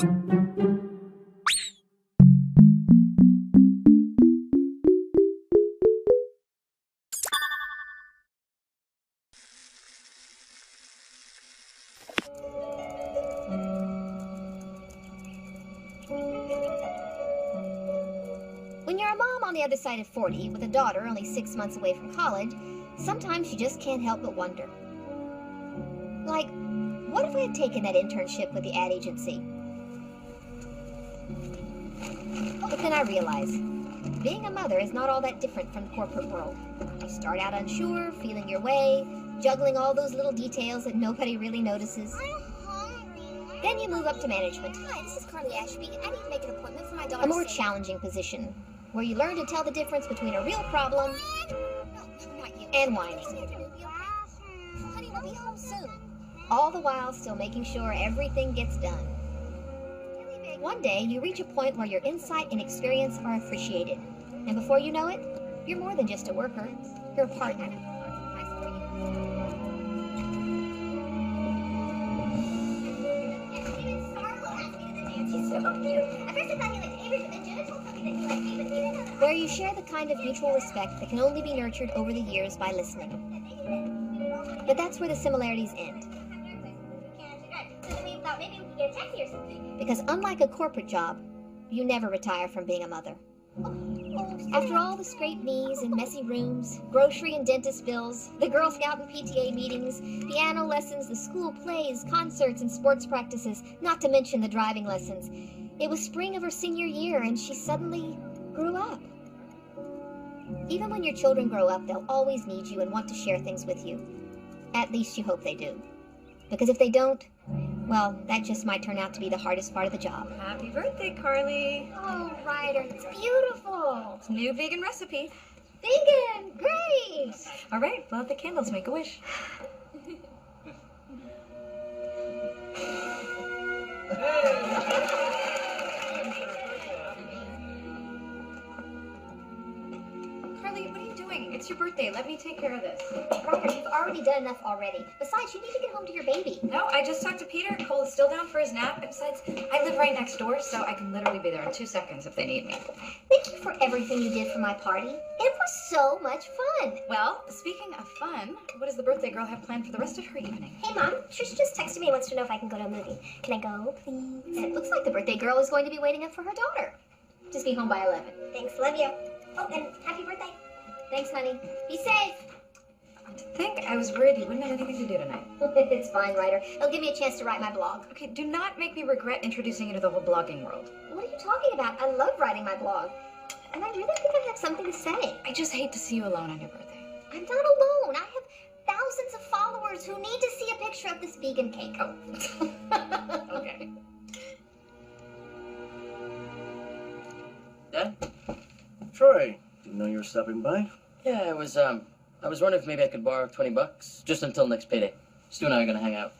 When you're a mom on the other side of 40 with a daughter only 6 months away from college, sometimes you just can't help but wonder. Like, what if I had taken that internship with the ad agency? But then I realize, being a mother is not all that different from the corporate world. You start out unsure, feeling your way, juggling all those little details that nobody really notices. I'm hungry. Then you move up to management. Hi, this is Carly Ashby. I need to make an appointment for my daughter. A more challenging position, where you learn to tell the difference between a real problem and whining. Honey, we'll be home soon. All the while still making sure everything gets done. One day, you reach a point where your insight and experience are appreciated. And before you know it, you're more than just a worker, you're a partner. Where you share the kind of mutual respect that can only be nurtured over the years by listening. But that's where the similarities end. Because unlike a corporate job, you never retire from being a mother. After all the scraped knees and messy rooms, grocery and dentist bills, the Girl Scout and PTA meetings, piano lessons, the school plays, concerts, and sports practices, not to mention the driving lessons, it was spring of her senior year and she suddenly grew up. Even when your children grow up, they'll always need you and want to share things with you. At least you hope they do. Because if they don't, well, that just might turn out to be the hardest part of the job. Happy birthday, Carly. Oh, Ryder, it's beautiful. It's a new vegan recipe. Vegan, great. All right, blow out the candles, make a wish. Carly, what are you doing? It's your birthday. Let me take care of this. Ryder, you've already done enough already. Besides, you need to get home to your baby. No, I just talked to Peter. Cole is still down for his nap. And besides, I live right next door, so I can literally be there in 2 seconds if they need me. Thank you for everything you did for my party. It was so much fun. Well, speaking of fun, what does the birthday girl have planned for the rest of her evening? Hey, Mom. Trisha just texted me and wants to know if I can go to a movie. Can I go, please? And it looks like the birthday girl is going to be waiting up for her daughter. Just be home by 11. Thanks. Love you. Oh, and happy birthday. Thanks, honey. Be safe. To think, I was worried you wouldn't have anything to do tonight. It's fine, Ryder. It'll give me a chance to write my blog. Okay, do not make me regret introducing you to the whole blogging world. What are you talking about? I love writing my blog. And I really think I have something to say. I just hate to see you alone on your birthday. I'm not alone. I have thousands of followers who need to see a picture of this vegan cake. Oh. Okay. Dad? Troy, didn't know you were stopping by. Yeah, I was wondering if maybe I could borrow $20 just until next payday. Stu and I are gonna hang out.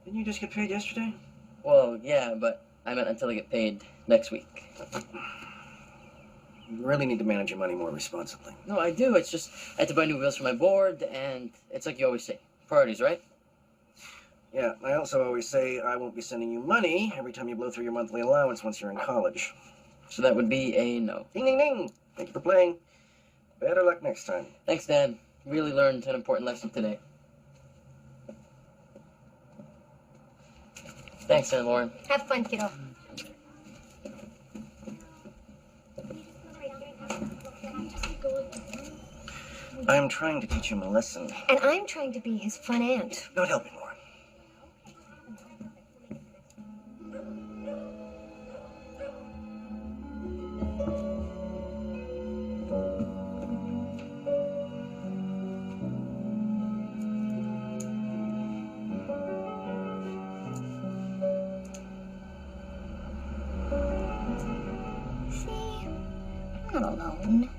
Didn't you just get paid yesterday? Well, yeah, but I meant until I get paid next week. You really need to manage your money more responsibly. No, I do. It's just I had to buy new wheels for my board, and it's like you always say, priorities, right? Yeah, I also always say I won't be sending you money every time you blow through your monthly allowance once you're in college. So that would be a no. Ding, ding, ding. Thank you for playing. Better luck next time. Thanks, Dad. Really learned an important lesson today. Thanks, Aunt Lauren. Have fun, kiddo. I'm trying to teach him a lesson. And I'm trying to be his fun aunt. Not helping, Lauren. See? I'm not alone.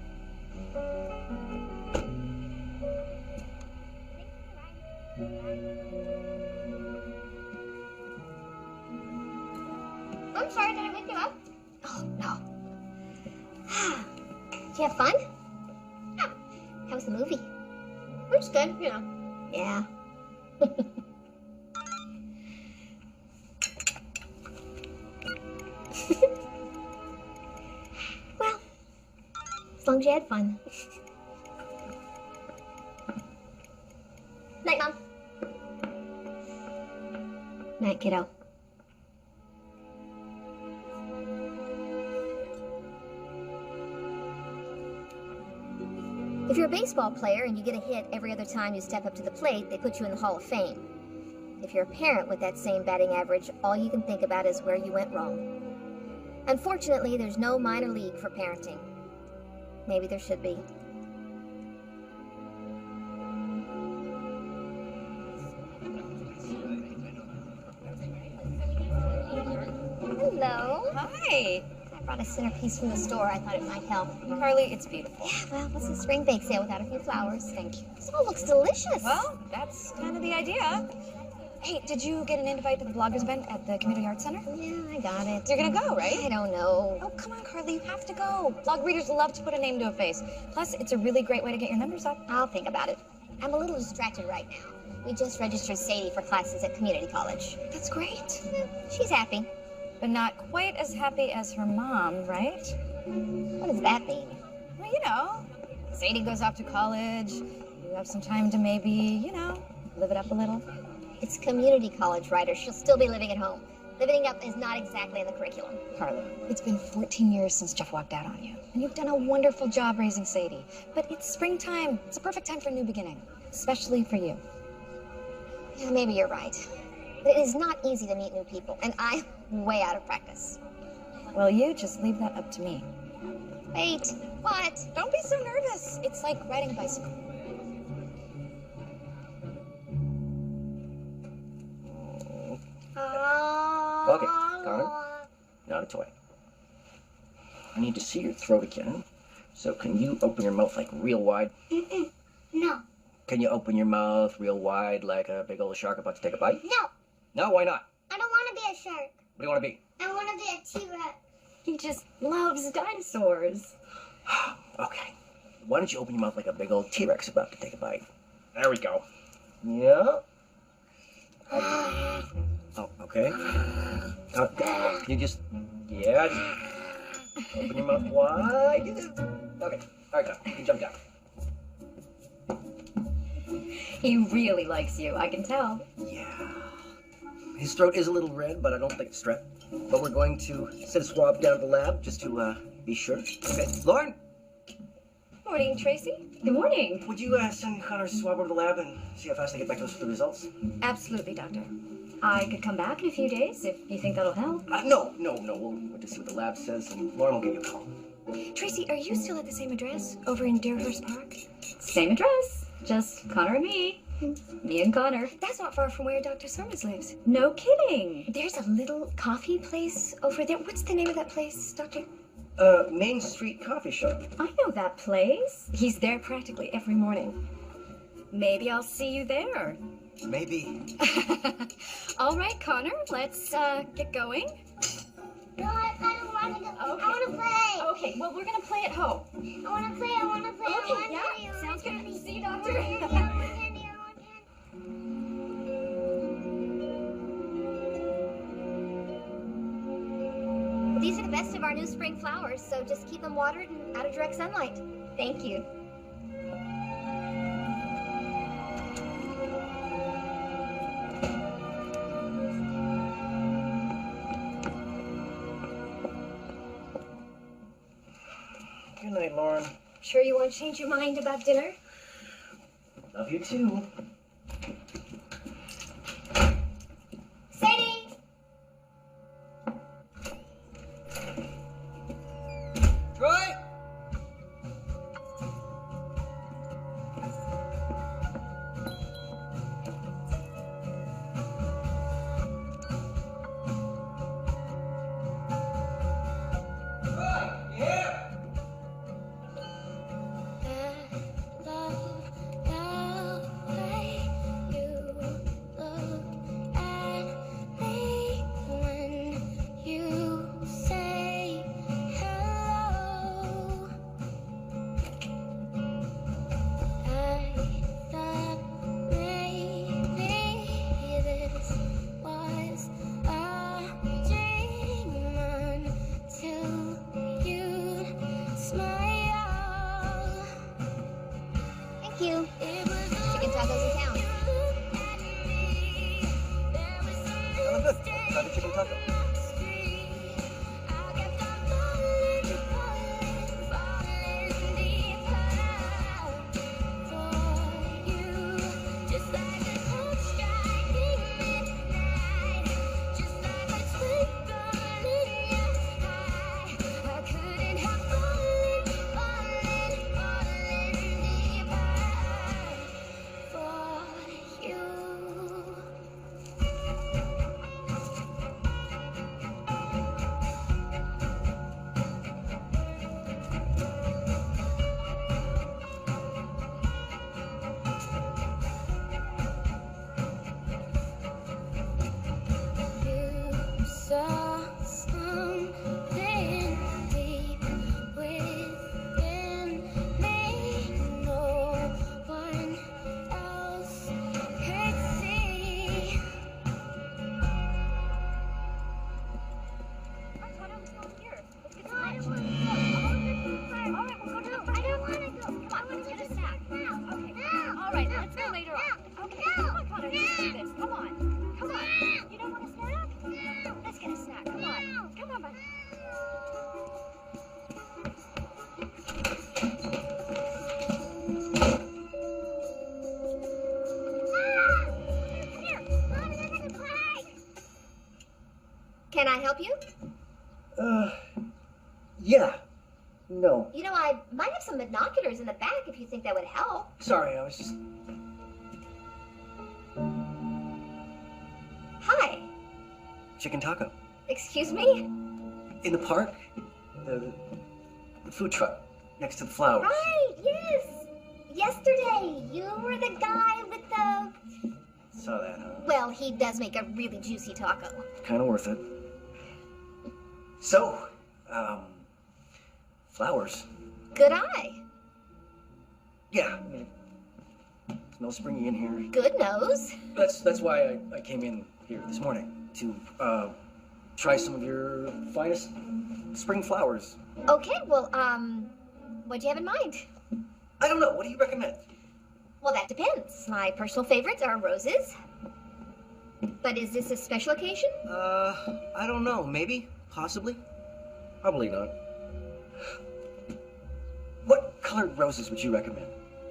I'm sorry, did I wake you up? Oh, no. Did you have fun? Yeah. How was the movie? It was good, you know. Yeah. As long as you had fun. Night, Mom. Night, kiddo. If you're a baseball player and you get a hit every other time you step up to the plate, they put you in the Hall of Fame. If you're a parent with that same batting average, all you can think about is where you went wrong. Unfortunately, there's no minor league for parenting. Maybe there should be. Hello. Hi. I brought a centerpiece from the store. I thought it might help. Carly, it's beautiful. Yeah, well, what's a spring bake sale without a few flowers? Thank you. This all looks delicious. Well, that's kind of the idea. Hey, did you get an invite to the bloggers event at the Community Arts Center? Yeah, I got it. You're gonna go, right? I don't know. Oh, come on, Carly, you have to go. Blog readers love to put a name to a face. Plus, it's a really great way to get your numbers up. I'll think about it. I'm a little distracted right now. We just registered Sadie for classes at community college. That's great. She's happy. But not quite as happy as her mom, right? What does that mean? Well, you know, Sadie goes off to college. You have some time to maybe, you know, live it up a little. It's community college, Ryder. She'll still be living at home. Living it up is not exactly in the curriculum. Carla, it's been 14 years since Jeff walked out on you. And you've done a wonderful job raising Sadie. But it's springtime. It's a perfect time for a new beginning. Especially for you. Yeah, maybe you're right. But it is not easy to meet new people, and I'm way out of practice. Well, you just leave that up to me. Wait, what? Don't be so nervous. It's like riding a bicycle. Okay, Connor, not a toy. I need to see your throat again. So can you open your mouth like real wide? No. Can you open your mouth real wide like a big old shark about to take a bite? No. No, why not? I don't want to be a shark. What do you want to be? I want to be a T-Rex. He just loves dinosaurs. Okay. Why don't you open your mouth like a big old T-Rex about to take a bite? There we go. Yeah. Oh, okay. You just, yeah. Just open your mouth wide. Okay. All right, now. You jump down. He really likes you, I can tell. Yeah. His throat is a little red, but I don't think it's strep. But we're going to send a swab down to the lab just to be sure. Okay. Lauren, Morning, Tracy. Good morning. would you send Connor's swab over to the lab and see how fast they get back to us with the results? Absolutely, Doctor. I could come back in a few days if you think that'll help. No. We'll wait to see what the lab says, and Lauren will give you a call. Tracy, are you still at the same address over in Deerhurst Park? Same address. Just Connor and me. Me and Connor. That's not far from where Dr. Summers lives. No kidding. There's a little coffee place over there. What's the name of that place, Doctor? Main Street Coffee Shop. I know that place. He's there practically every morning. Maybe I'll see you there. Maybe. All right, Connor, let's get going. No, I don't want to go. Okay. I want to play. Okay, well, we're gonna play at home. I want to play. I want to play. I want yeah, candy. I sounds want good. candy. See you, I want Doctor. candy. I want candy. I want candy. Well, these are the best of our new spring flowers, so just keep them watered and out of direct sunlight. Thank you. Good night, Lauren. Sure you won't change your mind about dinner? Love you too. Sadie. Troy! something deep within me. No one else could see. All right, let's go later on. Okay, come on, Connor, let's do this. Come on. Come on. You don't want a snack? Let's get a snack. Come on. Come on, buddy. Can I help you? Yeah. No. You know, I might have some binoculars in the back if you think that would help. Sorry, I was just... Hi. Chicken taco. Excuse me? In the park? The food truck next to the flowers. Right, yes. Yesterday, you were the guy with the... Saw that, huh? Well, he does make a really juicy taco. Kind of worth it. So, flowers. Good eye. Yeah, I mean, smells springy in here. Good nose. That's why I came in here this morning to try some of your finest spring flowers. Okay, well, what'd you have in mind? I don't know. What do you recommend? Well, that depends. My personal favorites are roses. But is this a special occasion? I don't know. Maybe. Possibly. Probably not. What colored roses would you recommend?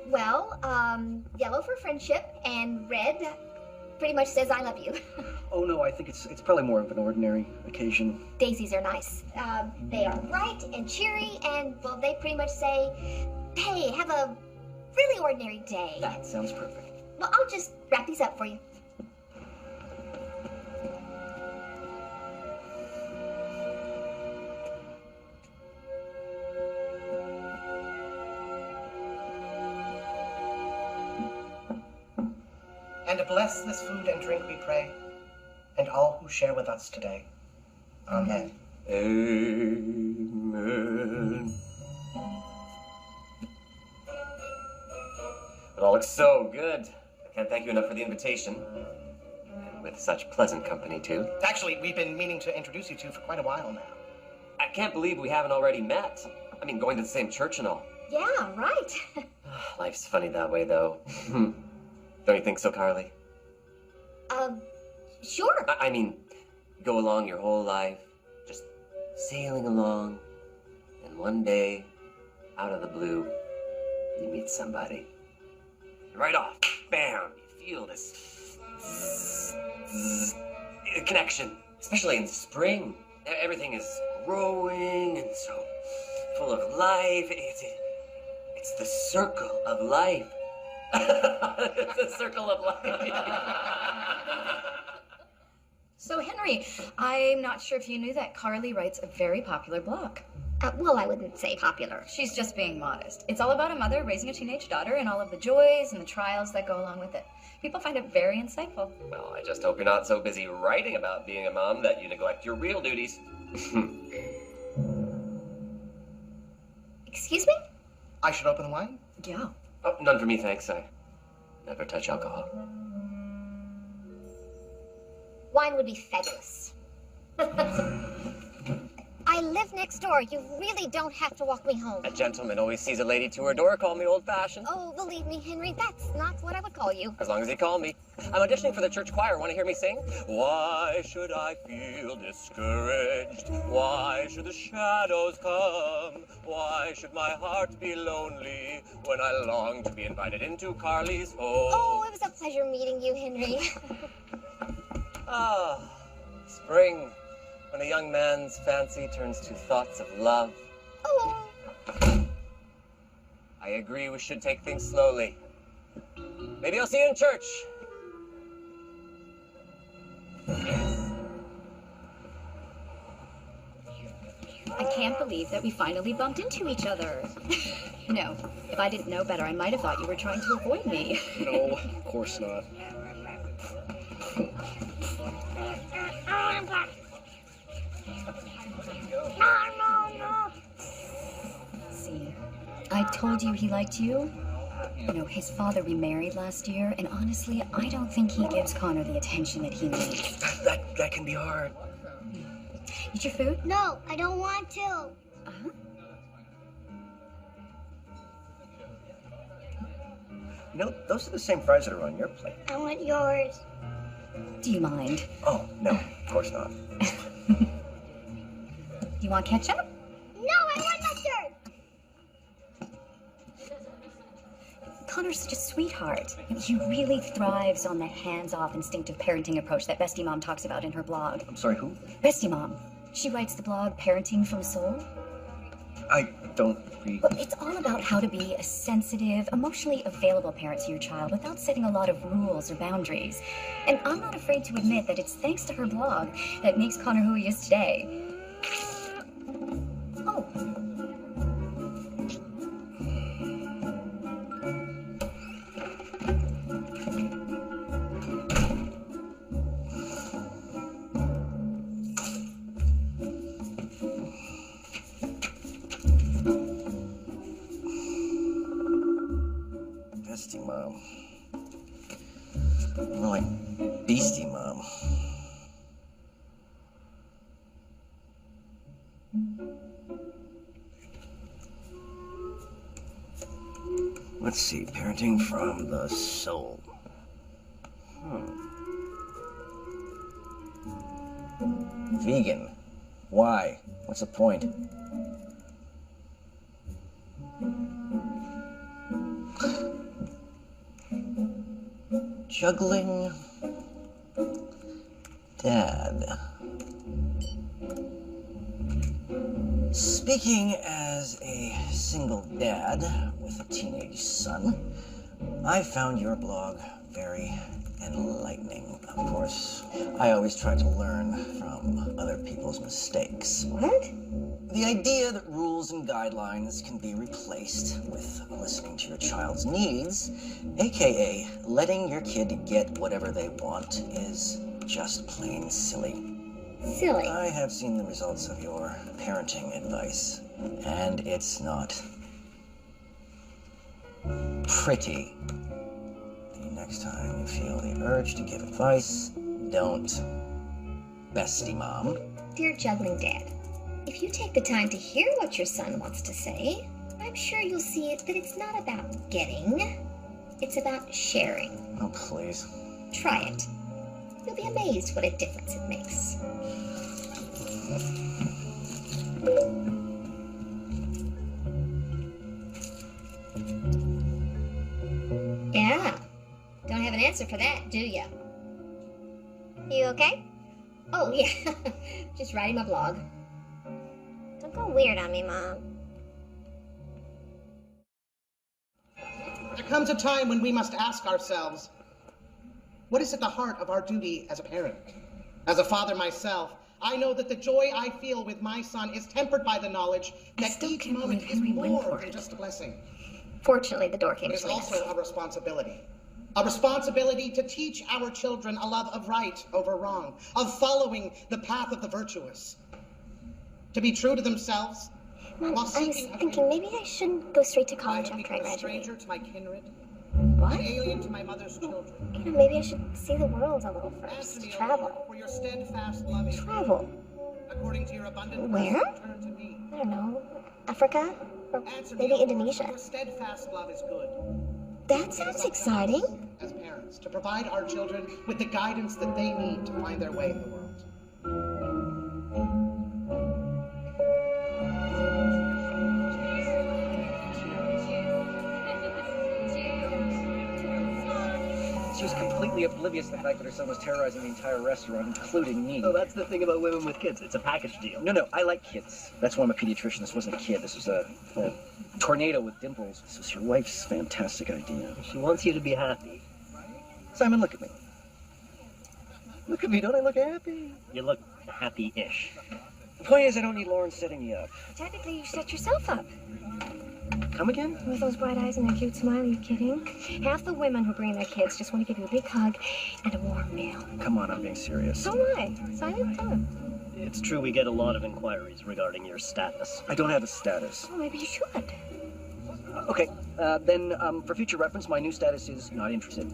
Well, yellow for friendship and red pretty much says I love you. Oh no, I think it's probably more of an ordinary occasion. Daisies are nice. They are bright and cheery and, well, they pretty much say, hey, have a really ordinary day. That sounds perfect. Well, I'll just wrap these up for you. And bless this food and drink, we pray, and all who share with us today. Amen. Amen. It all looks so good. I can't thank you enough for the invitation. And with such pleasant company, too. Actually, we've been meaning to introduce you two for quite a while now. I can't believe we haven't already met. I mean, going to the same church and all. Yeah, right. Life's funny that way, though. Don't you think so, Carly? Sure. I mean, go along your whole life, just sailing along, and one day, out of the blue, you meet somebody. And right off, bam, you feel this connection, especially in spring. Everything is growing and so full of life. It's the circle of life. It's the circle of life. So, Henry, I'm not sure if you knew that Carly writes a very popular blog. Well, I wouldn't say popular. She's just being modest. It's all about a mother raising a teenage daughter and all of the joys and the trials that go along with it. People find it very insightful. Well, I just hope you're not so busy writing about being a mom that you neglect your real duties. Excuse me? I should open the wine? Yeah. Oh, none for me, thanks. I never touch alcohol. Wine would be fabulous. I live next door. You really don't have to walk me home. A gentleman always sees a lady to her door. Call me old-fashioned. Oh, believe me, Henry, that's not what I would call you. As long as you call me. I'm auditioning for the church choir. Want to hear me sing? Why should I feel discouraged? Why should the shadows come? Why should my heart be lonely when I long to be invited into Carly's home? Oh, it was a pleasure meeting you, Henry. Ah, spring, when a young man's fancy turns to thoughts of love. Oh. I agree we should take things slowly. Maybe I'll see you in church. I can't believe that we finally bumped into each other. No, if I didn't know better, I might have thought you were trying to avoid me. No, of course not. told you he liked you? You know, his father remarried last year, and honestly, I don't think he gives Connor the attention that he needs. That can be hard. Eat your food? No, I don't want to. Uh-huh. You know, those are the same fries that are on your plate. I want yours. Do you mind? Oh, no, of course not. Do you want ketchup? No, I want mustard. Connor's such a sweetheart. He really thrives on the hands-off instinctive parenting approach that Bestie Mom talks about in her blog. I'm sorry, who? Bestie Mom. She writes the blog Parenting from Soul. I don't read. Well, it's all about how to be a sensitive, emotionally available parent to your child without setting a lot of rules or boundaries. And I'm not afraid to admit that it's thanks to her blog that makes Connor who he is today. Oh. Bestie Mom. More like Beastie Mom. Let's see, parenting from the soul. Vegan. Why? What's the point? Juggling dad. Speaking as a single dad with a teenage son, I found your blog very enlightening. Of course, I always try to learn from other people's mistakes. What? The idea that rules and guidelines can be replaced with listening to your child's needs, aka letting your kid get whatever they want, is just plain silly. Silly. I have seen the results of your parenting advice, and it's not pretty. The next time you feel the urge to give advice, don't. Bestie Mom. Dear Juggling Dad, if you take the time to hear what your son wants to say, I'm sure you'll see that it's not about getting, it's about sharing. Oh, please. Try it. You'll be amazed what a difference it makes. Yeah. Don't have an answer for that, do ya? You okay? Oh, yeah. Just writing my blog. Don't go weird on me, Mom. There comes a time when we must ask ourselves, what is at the heart of our duty as a parent? As a father myself, I know that the joy I feel with my son is tempered by the knowledge that still each can't moment believe is Henry went more for than it. just a blessing. Fortunately, the door came It is between us. also a responsibility. A responsibility to teach our children a love of right over wrong, of following the path of the virtuous. To be true to themselves, Mom, while I was seeking a thinking maybe I shouldn't go straight to I college have after I become a graduate. stranger to my kindred, What? an alien to my mother's children. You know, maybe I should see the world a little Answer first. me, O Travel. Lord, for your steadfast love is Travel? according to your abundant Where? mercy, turn to me. I don't know. Africa? Or Answer maybe me, O Lord, for Indonesia. your steadfast love is good. That sounds exciting. As parents, to provide our children with the guidance that they need to find their way in the world. She was completely oblivious to the fact that her son was terrorizing the entire restaurant, including me. Oh, that's the thing about women with kids. It's a package deal. No, I like kids. That's why I'm a pediatrician. This wasn't a kid. This was a tornado with dimples. This was your wife's fantastic idea. She wants you to be happy. Simon, look at me. Look at me. Don't I look happy? You look happy-ish. The point is, I don't need Lauren setting me up. Technically, you set yourself up. Come again? With those bright eyes and that cute smile, are you kidding? Half the women who bring their kids just want to give you a big hug and a warm meal. Come on, I'm being serious. So am I. Simon, tell him. It's true we get a lot of inquiries regarding your status. I don't have a status. Oh, maybe you should. Okay, for future reference, my new status is not interested.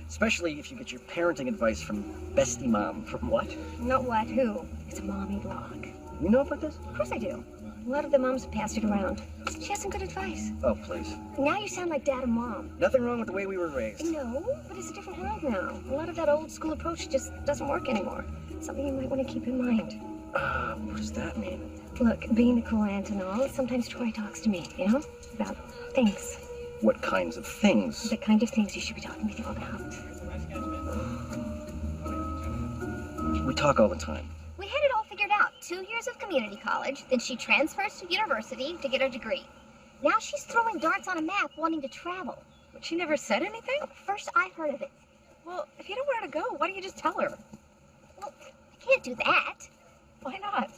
Especially if you get your parenting advice from Bestie Mom. From what? Not what, who? It's a mommy blog. You know about this? Of course I do. A lot of the moms have passed it around. She has some good advice. Oh, please. Now you sound like Dad and Mom. Nothing wrong with the way we were raised. No, but it's a different world now. A lot of that old school approach just doesn't work anymore. Something you might want to keep in mind. What does that mean? Look, being the cool aunt and all, sometimes Troy talks to me, you know? About things. What kinds of things? The kind of things you should be talking with you about. We talk all the time. We had it all figured out. 2 years of community college, then she transfers to university to get her degree. Now she's throwing darts on a map wanting to travel. But she never said anything? First I heard of it. Well, if you don't want her to go, why don't you just tell her? Well, I can't do that. Why not?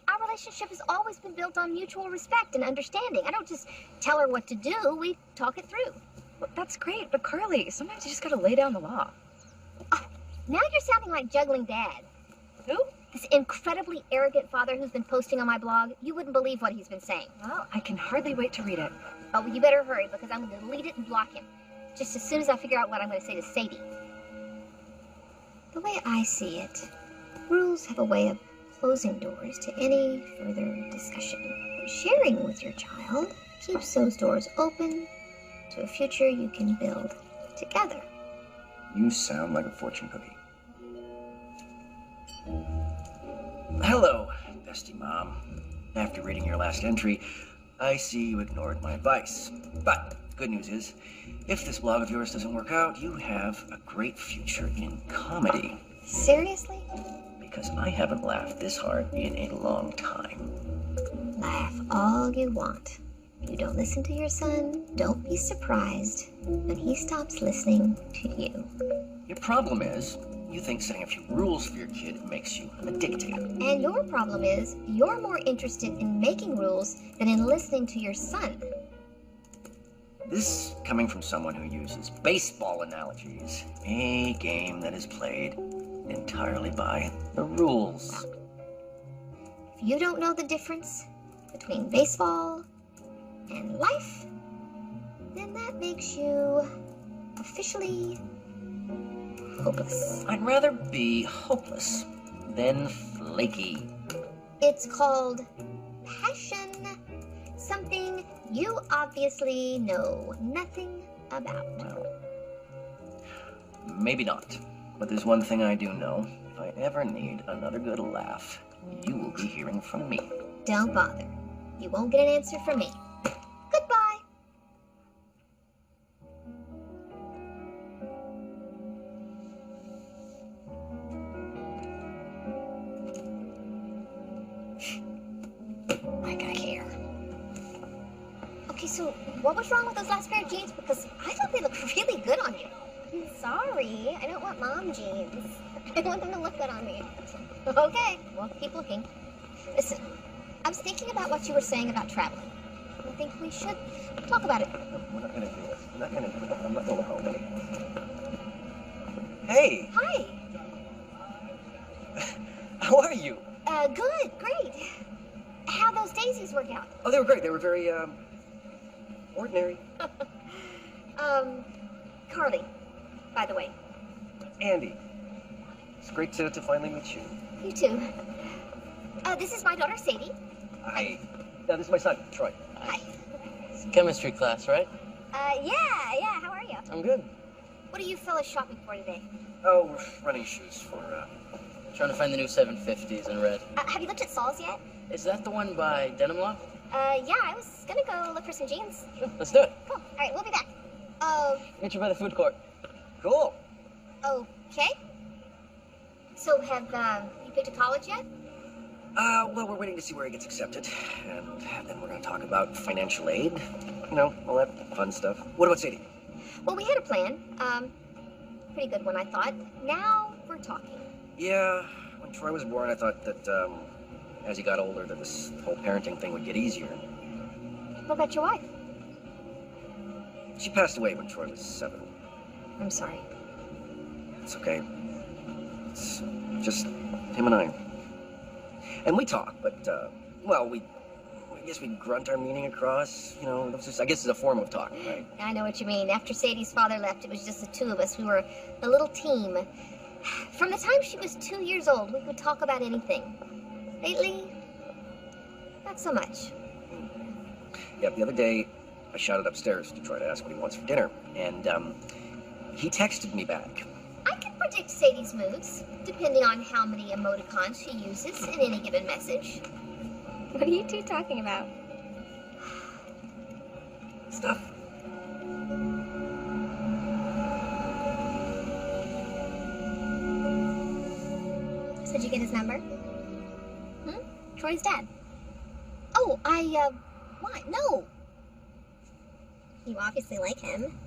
Our relationship has always been built on mutual respect and understanding. I don't just tell her what to do, we talk it through. Well, that's great, but Carly, sometimes you just gotta lay down the law. Oh, now you're sounding like juggling Dad. Who? This incredibly arrogant father who's been posting on my blog. You wouldn't believe what he's been saying. Well, I can hardly wait to read it. Oh, well, you better hurry because I'm going to delete it and block him. Just as soon as I figure out what I'm going to say to Sadie. The way I see it, rules have a way of closing doors to any further discussion. Sharing with your child keeps those doors open to a future you can build together. You sound like a fortune cookie. Hello, Bestie Mom. After reading your last entry, I see you ignored my advice. But the good news is, if this blog of yours doesn't work out, you have a great future in comedy. Seriously? Because I haven't laughed this hard in a long time. Laugh all you want. You don't listen to your son, don't be surprised when he stops listening to you. Your problem is, you think setting a few rules for your kid makes you a dictator. And your problem is, you're more interested in making rules than in listening to your son. This coming from someone who uses baseball analogies, a game that is played entirely by the rules. If you don't know the difference between baseball and life, then that makes you officially hopeless. I'd rather be hopeless than flaky. It's called passion. Something you obviously know nothing about. Well, maybe not. But there's one thing I do know. If I ever need another good laugh, you will be hearing from me. Don't bother. You won't get an answer from me. Goodbye. Like I care. Okay, so what was wrong with those last pair of jeans? Because I thought they looked really good on you. I'm sorry. I don't want mom jeans. I want them to look good on me. Okay, well, keep looking. Listen, I was thinking about what you were saying about traveling. I think we should talk about it. We're not gonna do this. I'm not gonna do it. I'm not going home. Hey! Hi. How are you? Good, great. How'd those daisies work out? Oh, they were great. They were very, ordinary. Carly, by the way. Andy. It's great to finally meet you. You too. This is my daughter, Sadie. Hi. This is my son, Troy. Hi. It's chemistry class, right? Yeah, how are you? I'm good. What are you fellas shopping for today? Oh, we're running shoes for, Trying to find the new 750s in red. Have you looked at Saul's yet? Is that the one by Denim Law? Yeah, I was gonna go look for some jeans. Sure, let's do it. Cool. All right, we'll be back. Meet you by the food court. Cool. Okay. So have, you picked a college yet? Well, we're waiting to see where he gets accepted. And then we're gonna talk about financial aid. You know, all that fun stuff. What about Sadie? Well, we had a plan. Pretty good one, I thought. Now we're talking. Yeah, when Troy was born, I thought that, as he got older, that this whole parenting thing would get easier. What about your wife? She passed away when Troy was 7. I'm sorry. It's okay. It's just him and I. And we talk, but, well, we I guess we grunt our meaning across, you know, I guess it's a form of talking, right? I know what you mean. After Sadie's father left, it was just the two of us. We were a little team. From the time she was 2 years old, we could talk about anything. Lately, not so much. Yeah, the other day, I shouted upstairs to try to ask what he wants for dinner, and, he texted me back. I can predict Sadie's moods, depending on how many emoticons she uses in any given message. What are you two talking about? Stuff. So did you get his number? Troy's dad. Oh, why? No. You obviously like him.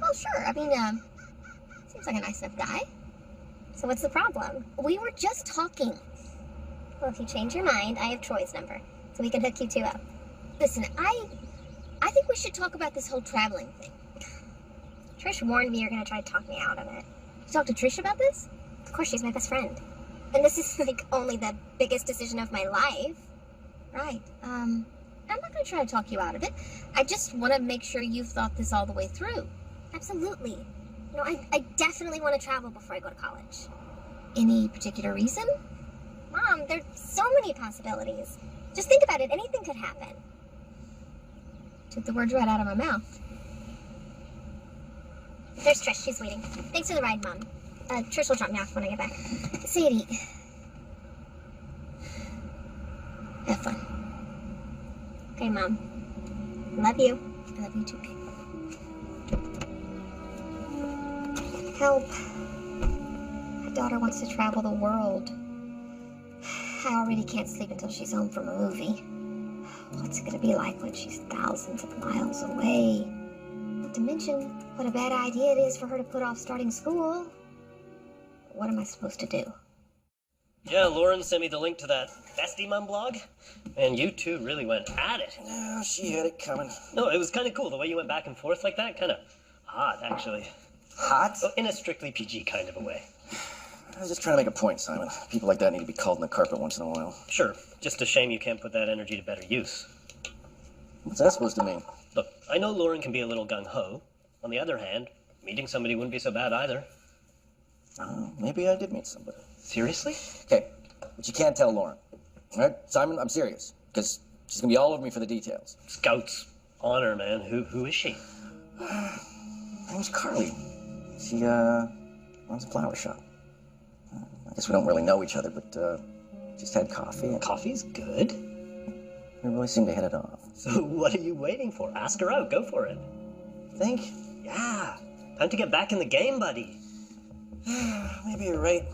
Well, sure. I mean, seems like a nice enough guy. So what's the problem? We were just talking. Well, if you change your mind, I have Troy's number, so we can hook you two up. Listen, I think we should talk about this whole traveling thing. Trish warned me you're gonna try to talk me out of it. You talked to Trish about this? Of course, she's my best friend. And this is, like, only the biggest decision of my life. Right, I'm not gonna try to talk you out of it. I just want to make sure you've thought this all the way through. Absolutely. You know, I definitely want to travel before I go to college. Any particular reason? Mom, there's so many possibilities. Just think about it. Anything could happen. Took the words right out of my mouth. There's Trish. She's waiting. Thanks for the ride, Mom. Trish will drop me off when I get back. Sadie. Have fun. Okay, Mom. Love you. I love you too. Help. My daughter wants to travel the world. I already can't sleep until she's home from a movie. What's it gonna be like when she's thousands of miles away? Not to mention what a bad idea it is for her to put off starting school. What am I supposed to do? Yeah, Lauren sent me the link to that Bestie Mum blog, and you two really went at it. No, she had it coming. No, it was kind of cool, the way you went back and forth like that. Kind of hot, actually. Hot? Oh, in a strictly PG kind of a way. I was just trying to make a point, Simon. People like that need to be called in the carpet once in a while. Sure, just a shame you can't put that energy to better use. What's that supposed to mean? Look, I know Lauren can be a little gung-ho. On the other hand, meeting somebody wouldn't be so bad either. Oh, maybe I did meet somebody. Seriously? Okay, but you can't tell Lauren. All right, Simon, I'm serious, because she's gonna be all over me for the details. Scout's honor, man. Who is she? Her name's Carly. She, runs a flower shop. I guess we don't really know each other, but, just had coffee. Coffee's good. We really seem to hit it off. So what are you waiting for? Ask her out. Go for it. Think? Yeah. Time to get back in the game, buddy. Maybe you're right.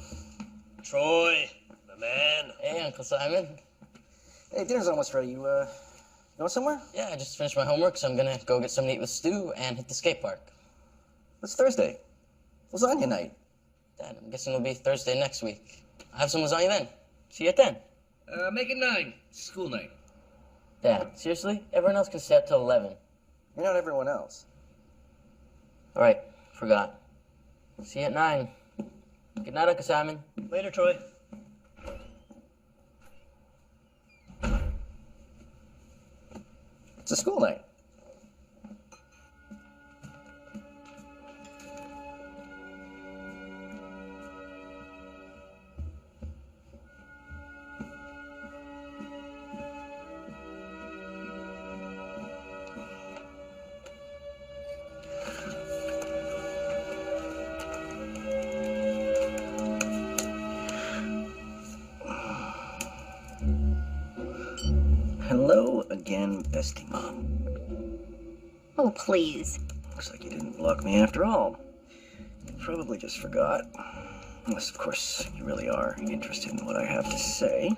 Troy, my man. Hey, Uncle Simon. Hey, dinner's almost ready. You, going somewhere? Yeah, I just finished my homework, so I'm gonna go get something to eat with Stu and hit the skate park. It's Thursday. Lasagna night. Dad, I'm guessing it'll be Thursday next week. I'll have some lasagna then. See you at 10. Make it 9. School night. Dad, seriously? Everyone else can stay up till 11. You're not everyone else. All right, forgot. See you at 9. Good night, Uncle Simon. Later, Troy. It's a school night. Hello again, Bestie Mom. Oh, please. Looks like you didn't block me after all. You probably just forgot. Unless, of course, you really are interested in what I have to say.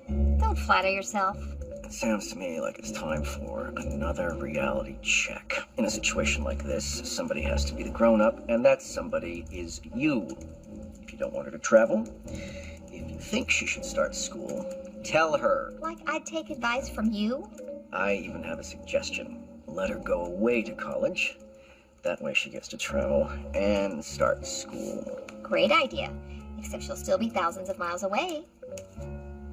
Don't flatter yourself. It sounds to me like it's time for another reality check. In a situation like this, somebody has to be the grown-up, and that somebody is you. If you don't want her to travel, if you think she should start school, tell her. Like I'd take advice from you? I even have a suggestion. Let her go away to college. That way she gets to travel and start school. Great idea. Except she'll still be thousands of miles away.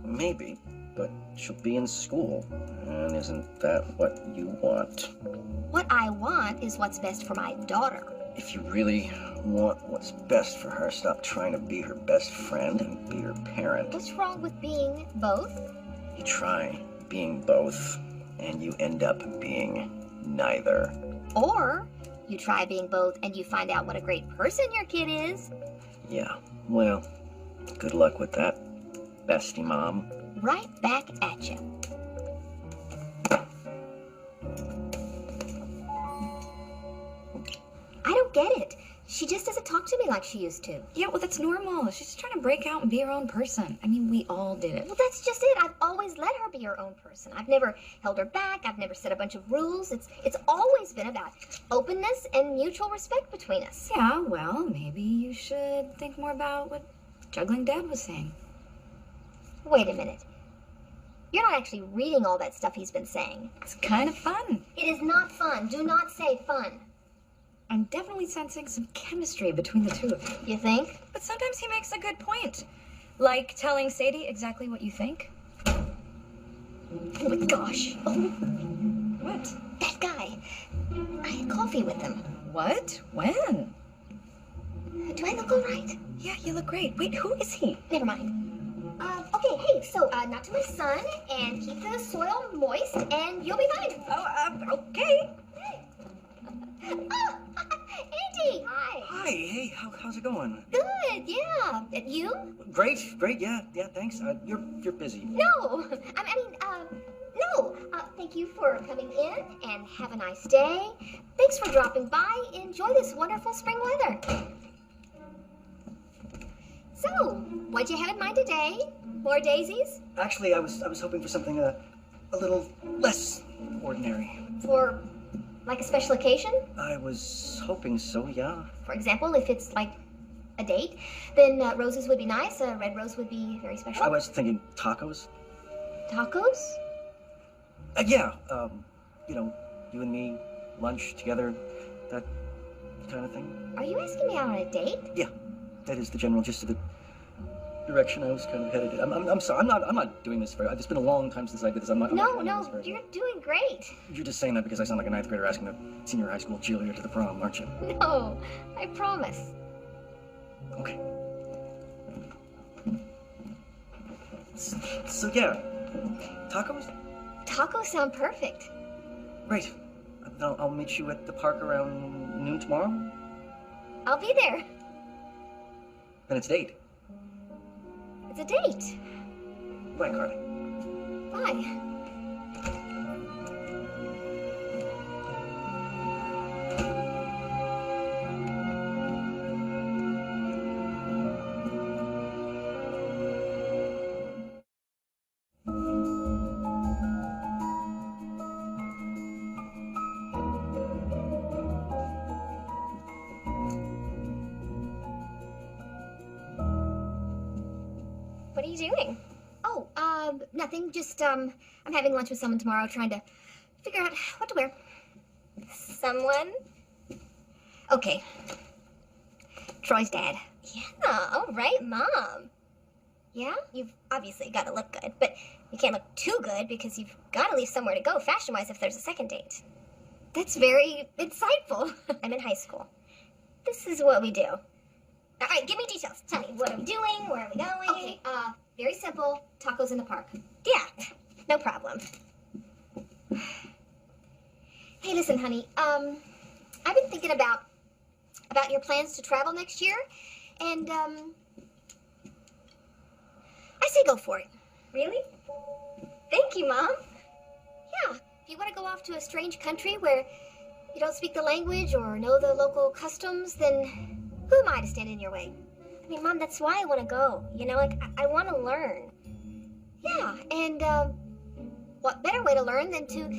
Maybe. but she'll be in school. And isn't that what you want? What I want is what's best for my daughter. If you really want what's best for her, stop trying to be her best friend and be her parent. What's wrong with being both? You try being both, and you end up being neither. Or you try being both and you find out what a great person your kid is. Yeah, well, good luck with that, bestie mom. Right back at you. I don't get it. She just doesn't talk to me like she used to. Yeah, well, that's normal. She's just trying to break out and be her own person. I mean, we all did it. Well, that's just it. I've always let her be her own person. I've never held her back. I've never set a bunch of rules. It's always been about openness and mutual respect between us. Yeah, well, maybe you should think more about what Juggling Dad was saying. Wait a minute. You're not actually reading all that stuff he's been saying. It's kind of fun. It is not fun. Do not say fun. I'm definitely sensing some chemistry between the two of you. You think? But sometimes he makes a good point. Like telling Sadie exactly what you think. Oh my gosh. Oh. What? That guy. I had coffee with him. What? When? Do I look all right? Yeah, you look great. Wait, who is he? Never mind. Okay, hey, so, not too much sun, and keep the soil moist, and you'll be fine. Oh, okay. Oh, Andy! Hi. Hi, hey, how's it going? Good, yeah. You? Great, yeah, thanks. You're busy. No, no. Thank you for coming in, and have a nice day. Thanks for dropping by. Enjoy this wonderful spring weather. So, what'd you have in mind today? More daisies? Actually, I was hoping for something a little less ordinary. For, like, a special occasion? I was hoping so, yeah. For example, if it's like a date, then roses would be nice. A red rose would be very special. I was thinking tacos. Tacos? Yeah, you and me, lunch together, that kind of thing. Are you asking me out on a date? Yeah, that is the general gist of the direction I was kind of headed. I'm sorry. I'm not doing this for. It's been a long time since I did this. I'm not doing this for. You're doing great. You're just saying that because I sound like a ninth grader asking a senior high school cheerleader to the prom, aren't you? No, I promise. Okay. So yeah, tacos? Tacos sound perfect. Great. I'll meet you at the park around noon tomorrow. I'll be there. Then it's a date. It's a date. Bye, Carly. Bye. What are you doing? Oh, nothing. Just, I'm having lunch with someone tomorrow, trying to figure out what to wear. Someone? Okay. Troy's dad. Yeah, all right, Mom. Yeah? You've obviously got to look good, but you can't look too good because you've got to leave somewhere to go fashion-wise if there's a second date. That's very insightful. I'm in high school. This is what we do. All right, give me details. Tell me, what are we doing? Where are we going? Okay, very simple. Tacos in the park. Yeah, no problem. Hey, listen, honey. I've been thinking about your plans to travel next year, and, I say go for it. Really? Thank you, Mom. Yeah, if you want to go off to a strange country where you don't speak the language or know the local customs, then who am I to stand in your way? I mean, Mom, that's why I want to go. You know, like, I want to learn. Yeah, and, what better way to learn than to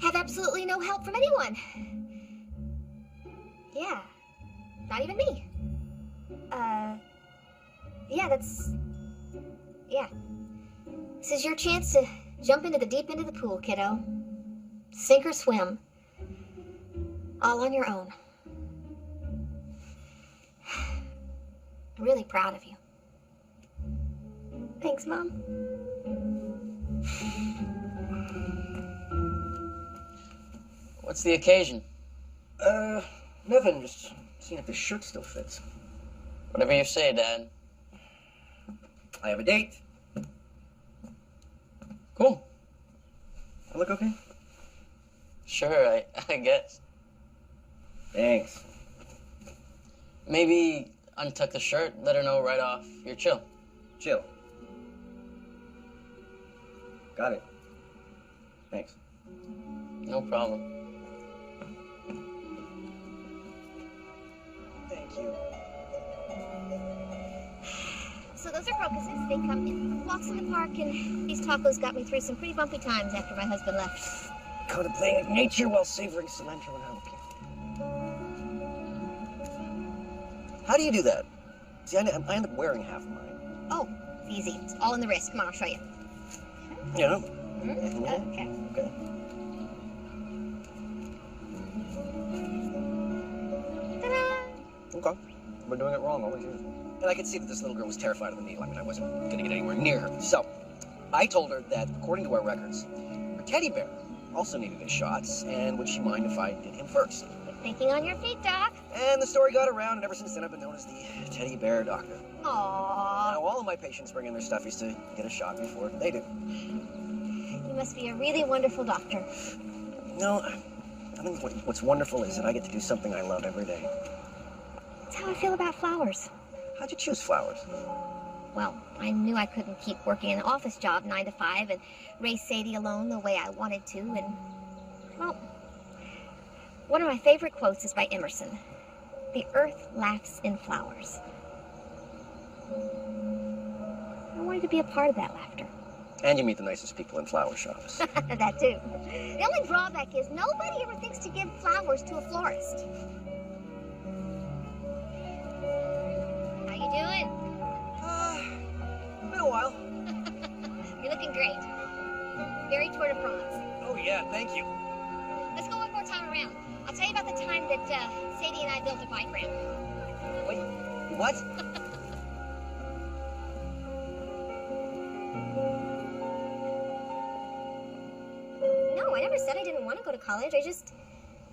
have absolutely no help from anyone? Yeah, not even me. Yeah. This is your chance to jump into the deep end of the pool, kiddo. Sink or swim. All on your own. I'm really proud of you. Thanks, Mom. What's the occasion? Nothing. Just seeing if this shirt still fits. Whatever you say, Dad. I have a date. Cool. I look okay? Sure, I guess. Thanks. Maybe untuck the shirt, let her know right off you're chill. Chill. Got it. Thanks. No problem. Thank you. So those are crocuses. They come in walks in the park, and these tacos got me through some pretty bumpy times after my husband left. Contemplating nature while savoring cilantro and jalapeno. How do you do that? See, I end up wearing half of mine. Oh, it's easy. It's all in the wrist. Come on, I'll show you. Yeah. Okay. Okay. Ta-da! Okay. I've been doing it wrong all these years. And I could see that this little girl was terrified of the needle. I mean, I wasn't going to get anywhere near her. So, I told her that, according to our records, her teddy bear also needed his shots, and would she mind if I did him first? Thinking on your feet, Doc. And the story got around, and ever since then I've been known as the teddy bear doctor. Aww. Now, all of my patients bring in their stuffies to get a shot before they do. You must be a really wonderful doctor. No, I think what's wonderful is that I get to do something I love every day. That's how I feel about flowers. How'd you choose flowers? Well, I knew I couldn't keep working an office job 9 to 5 and raise Sadie alone the way I wanted to, and, well, one of my favorite quotes is by Emerson. The earth laughs in flowers. I wanted to be a part of that laughter. And you meet the nicest people in flower shops. That too. The only drawback is nobody ever thinks to give flowers to a florist. How you doing? Been a while. You're looking great. Very Tour de France. Oh, yeah, thank you. Let's go one more time around. I'll tell you about the time that Sadie and I built a bike ramp. Wait, what? No, I never said I didn't want to go to college. I just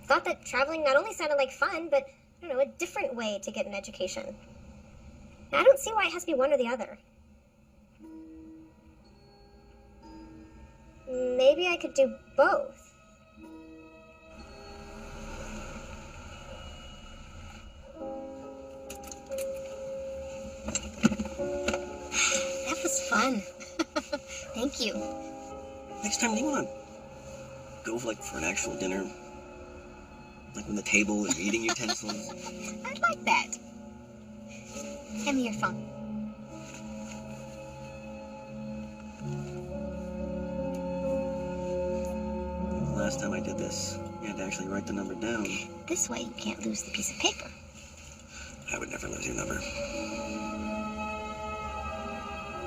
thought that traveling not only sounded like fun, but, I don't know, a different way to get an education. I don't see why it has to be one or the other. Maybe I could do both. That was fun. Thank you. Next time, do you want to go, like, for an actual dinner? Like, with the table and eating utensils? I'd like that. Hand me your phone. The last time I did this, you had to actually write the number down. This way you can't lose the piece of paper. I would never lose your number.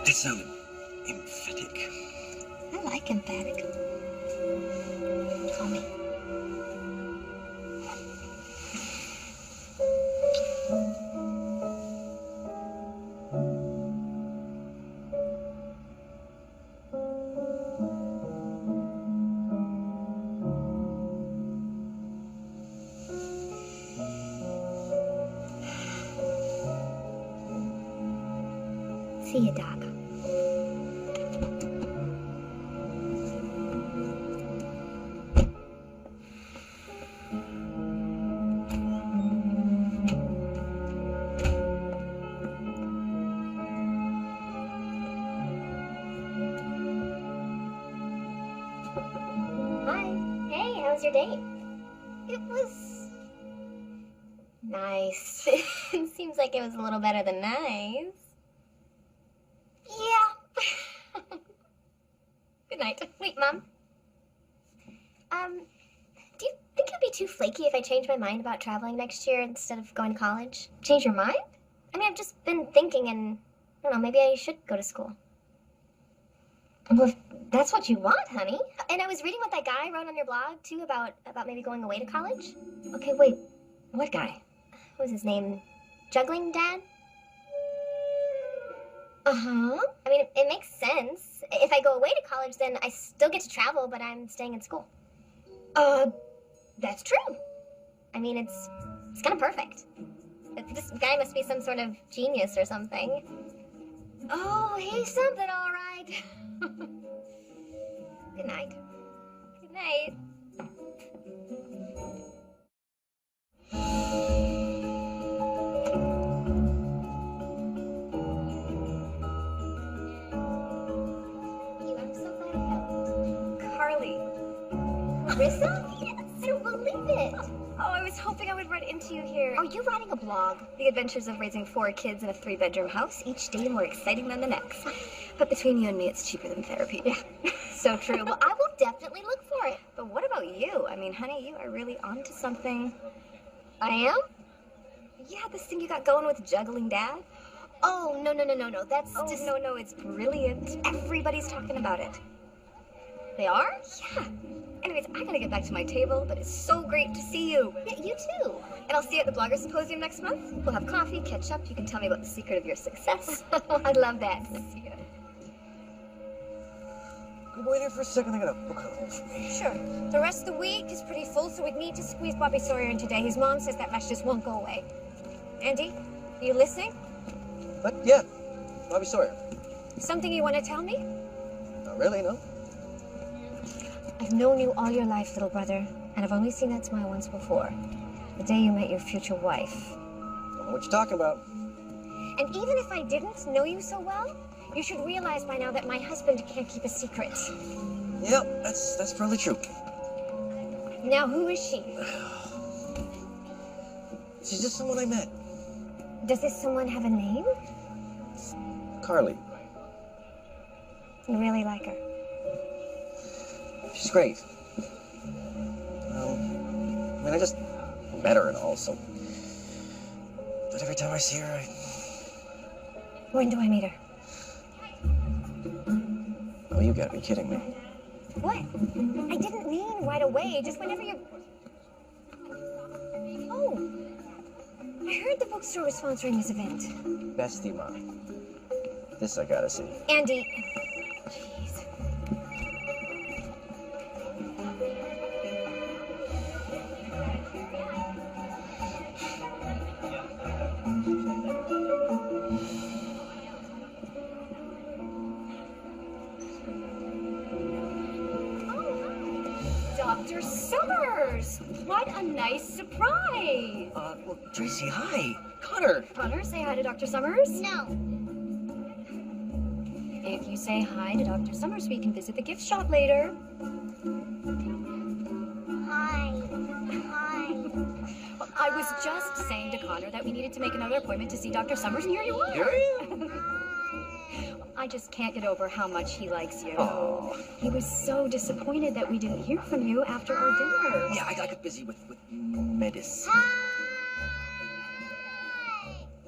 That sounded emphatic. I like emphatic. Call me. See you, Doc. Hi. Hey, how was your date? It was Nice. It seems like it was a little better than nice. yeah. Good night. Wait, Mom. Do you think it'd be too flaky if I change my mind about traveling next year instead of going to college? Change your mind? I mean, I've just been thinking and, I don't know, maybe I should go to school. Well, if that's what you want, honey. And I was reading what that guy wrote on your blog, too, about maybe going away to college. Okay, wait. What guy? What was his name? Juggling Dad? Uh-huh. I mean, it makes sense. If I go away to college, then I still get to travel, but I'm staying in school. That's true. I mean, it's kind of perfect. This guy must be some sort of genius or something. Oh, he's something, all right. Good night. Good night. I'm so glad I helped. Carly. Marissa? Yes, I don't believe it. Oh, I was hoping I would run into you here. Are you writing a blog? The adventures of raising 4 kids in a 3-bedroom house, each day more exciting than the next. But between you and me, it's cheaper than therapy. Yeah, so true. Well, I will definitely look for it. But what about you? I mean, honey, you are really onto something. I am? Yeah, this thing you got going with juggling dad. Oh, no. That's Oh, just... no, it's brilliant. Everybody's talking about it. They are? Yeah. Anyways, I gotta get back to my table, but it's so great to see you. Yeah, you too. And I'll see you at the Blogger Symposium next month. We'll have coffee, catch up. You can tell me about the secret of your success. I'd love that. See ya. Can you wait here for a second? I gotta book a room for me. Sure. The rest of the week is pretty full, so we'd need to squeeze Bobby Sawyer in today. His mom says that match just won't go away. Andy, are you listening? But yeah, Bobby Sawyer. Something you want to tell me? Not really, no. I've known you all your life, little brother, and I've only seen that smile once before. The day you met your future wife. Don't know what you're talking about. And even if I didn't know you so well, you should realize by now that my husband can't keep a secret. Yeah, that's probably true. Now, who is she? She's just someone I met. Does this someone have a name? Carly. You really like her? She's great. I just met her and all, so... But every time I see her, When do I meet her? Oh, you gotta be kidding me. What? I didn't mean right away, just whenever you're... Oh, I heard the bookstore was sponsoring this event. Bestie mine. This I gotta see. Andy. Dr. Summers! What a nice surprise! Well, Tracy, hi. Connor. Connor, say hi to Dr. Summers. No. If you say hi to Dr. Summers, we can visit the gift shop later. Hi. Well, I was just saying to Connor that we needed to make another appointment to see Dr. Summers, and here you are. Here I am. I just can't get over how much he likes you. Oh. He was so disappointed that we didn't hear from you after our dinner. Yeah, I got busy with medicine.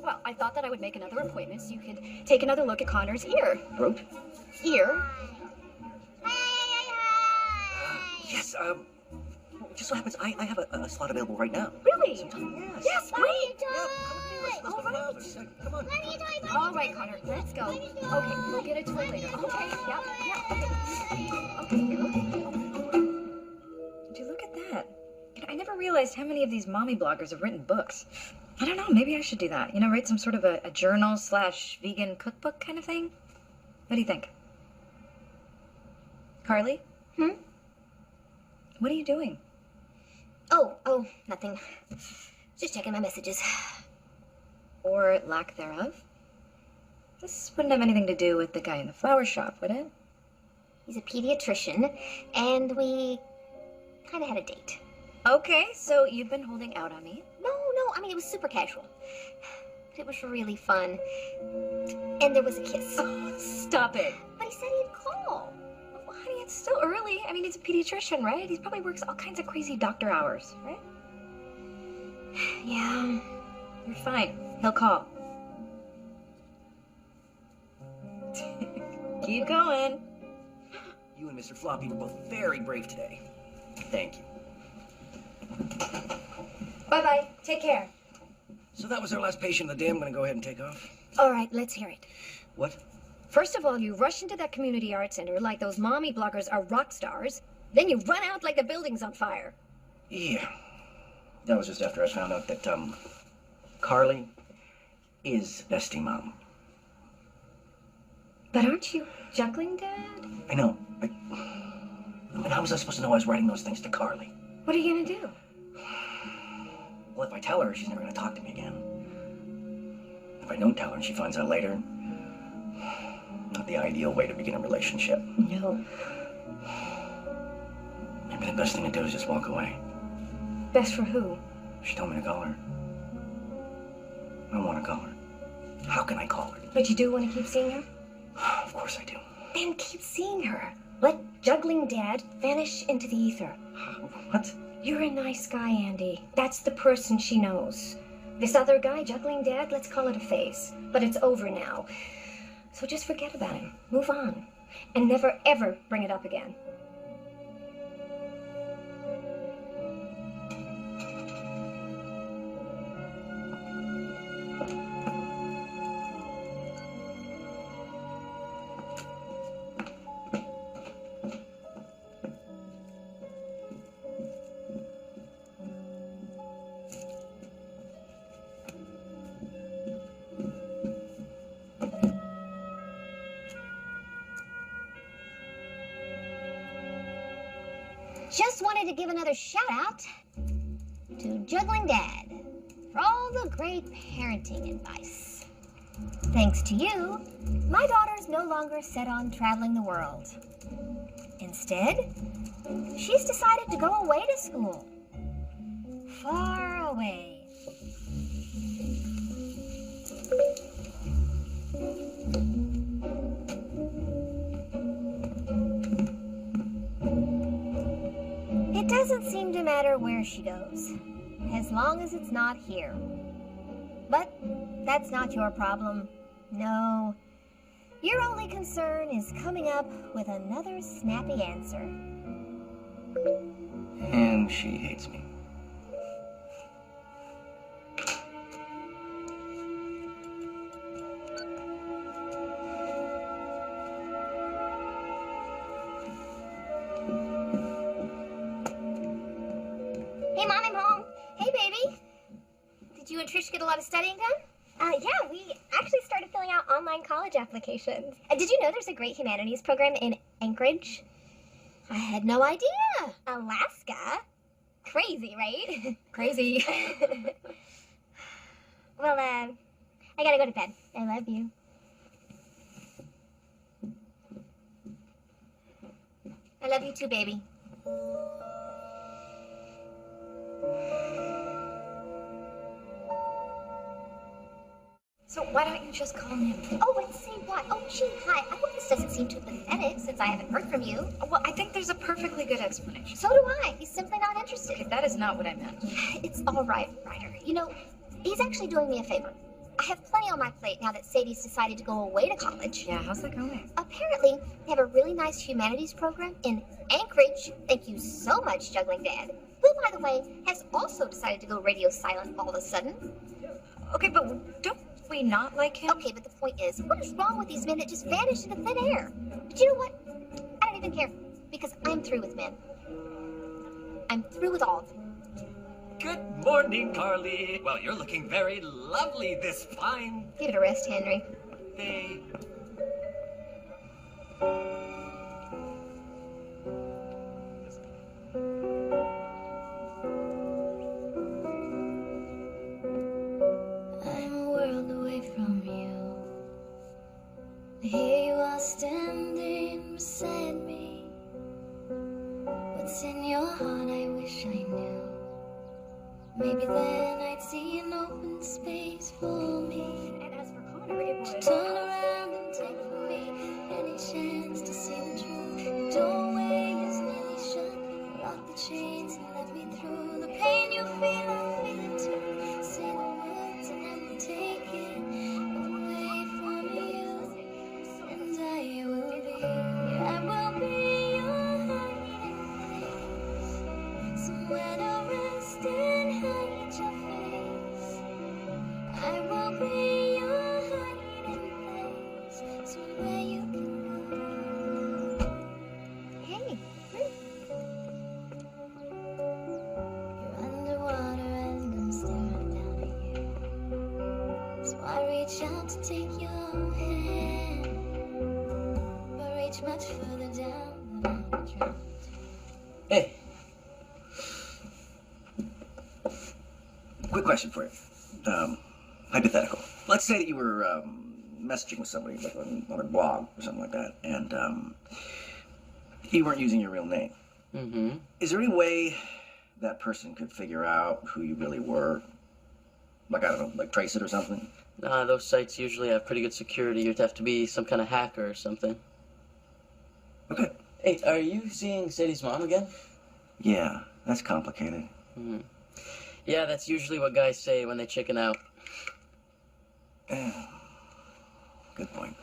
Well, I thought that I would make another appointment so you could take another look at Connor's ear. Throat? Ear? Yes, just so happens I have a slot available right now. Really? Yes. Yes, great. Yeah, come with me. Let's go now. Come on. All right, Connor, let's go. Okay, we'll get into it later. Okay, yeah. Okay, good. Did you look at that? I never realized how many of these mommy bloggers have written books. I don't know, maybe I should do that. You know, write some sort of a journal / vegan cookbook kind of thing. What do you think? Carly? What are you doing? Oh, nothing. Just checking my messages. Or lack thereof? This wouldn't have anything to do with the guy in the flower shop, would it? He's a pediatrician, and we kind of had a date. Okay, so you've been holding out on me. No, I mean, it was super casual. But it was really fun. And there was a kiss. Oh, stop it. But he said he'd call. Well, honey, it's still early. I mean, he's a pediatrician, right? He probably works all kinds of crazy doctor hours, right? Yeah. You're fine. He'll call. Keep going. You and Mr. Floppy were both very brave today. Thank you. Bye-bye. Take care. So that was our last patient of the day. I'm gonna go ahead and take off. All right, let's hear it. What? First of all, you rush into that community art center like those mommy bloggers are rock stars. Then you run out like the building's on fire. Yeah. That was just after I found out that, Carly is bestie mom. But aren't you juggling, Dad? I know, but... And how was I supposed to know I was writing those things to Carly? What are you gonna do? Well, if I tell her, she's never gonna talk to me again. If I don't tell her and she finds out later, not the ideal way to begin a relationship. No. Maybe the best thing to do is just walk away. Best for who? She told me to call her. I don't want to call her. How can I call her? But you do want to keep seeing her? Of course I do. Then keep seeing her. Let juggling Dad vanish into the ether. What? You're a nice guy, Andy. That's the person she knows. This other guy, juggling Dad, let's call it a phase. But it's over now. So just forget about him. Move on. And never, ever bring it up again. Just wanted to give another shout out to Juggling Dad for all the great parenting advice. Thanks to you, my daughter's no longer set on traveling the world. Instead, she's decided to go away to school. Far away. It doesn't seem to matter where she goes, as long as it's not here. But that's not your problem. No. Your only concern is coming up with another snappy answer. And she hates me. Hey, Mom, I'm home. Hey, baby. Did you and Trish get a lot of studying done? Yeah, we actually started filling out online college applications. Did you know there's a great humanities program in Anchorage? I had no idea. Alaska? Crazy, right? Crazy. Well, I gotta go to bed. I love you. I love you too, baby. So why don't you just call him? Oh, and say what? Oh, gee, hi. I hope this doesn't seem too pathetic since I haven't heard from you. Well, I think there's a perfectly good explanation. So do I. He's simply not interested. Okay, that is not what I meant. It's all right, Ryder. You know, he's actually doing me a favor. I have plenty on my plate now that Sadie's decided to go away to college. Yeah, how's that going? Apparently, they have a really nice humanities program in Anchorage. Thank you so much, Juggling Dad. Who, by the way, has also decided to go radio silent all of a sudden. Okay, but don't we not like him? Okay, but the point is, what is wrong with these men that just vanish into thin air? But you know what? I don't even care, because I'm through with men. I'm through with all of them. Good morning, Carly. Well, you're looking very lovely this fine Give it a rest, Henry. day. I'm a world away from you. Here you are standing beside me. What's in your heart, I wish I knew. Maybe then I'd see an open space for me. And as for Connor, it To was... turn around and take from me any chance to see the truth. Doorway is nearly shut. Lock the chains and let me through. The pain you feel, I'm feeling too. Say the words and I will take it away from you. And I will be your hiding place. Somewhere to rest and hide your face. I will be your hiding place. much further down than I dropped. Hey. Quick question for you. Hypothetical. Let's say that you were messaging with somebody like on a blog or something like that, and you weren't using your real name. Mm-hmm. Is there any way that person could figure out who you really were? Like, I don't know, like trace it or something? Nah, those sites usually have pretty good security. You'd have to be some kind of hacker or something. Okay. Hey, are you seeing Sadie's mom again? Yeah, that's complicated. Mm-hmm. Yeah, that's usually what guys say when they chicken out. Yeah. Good point.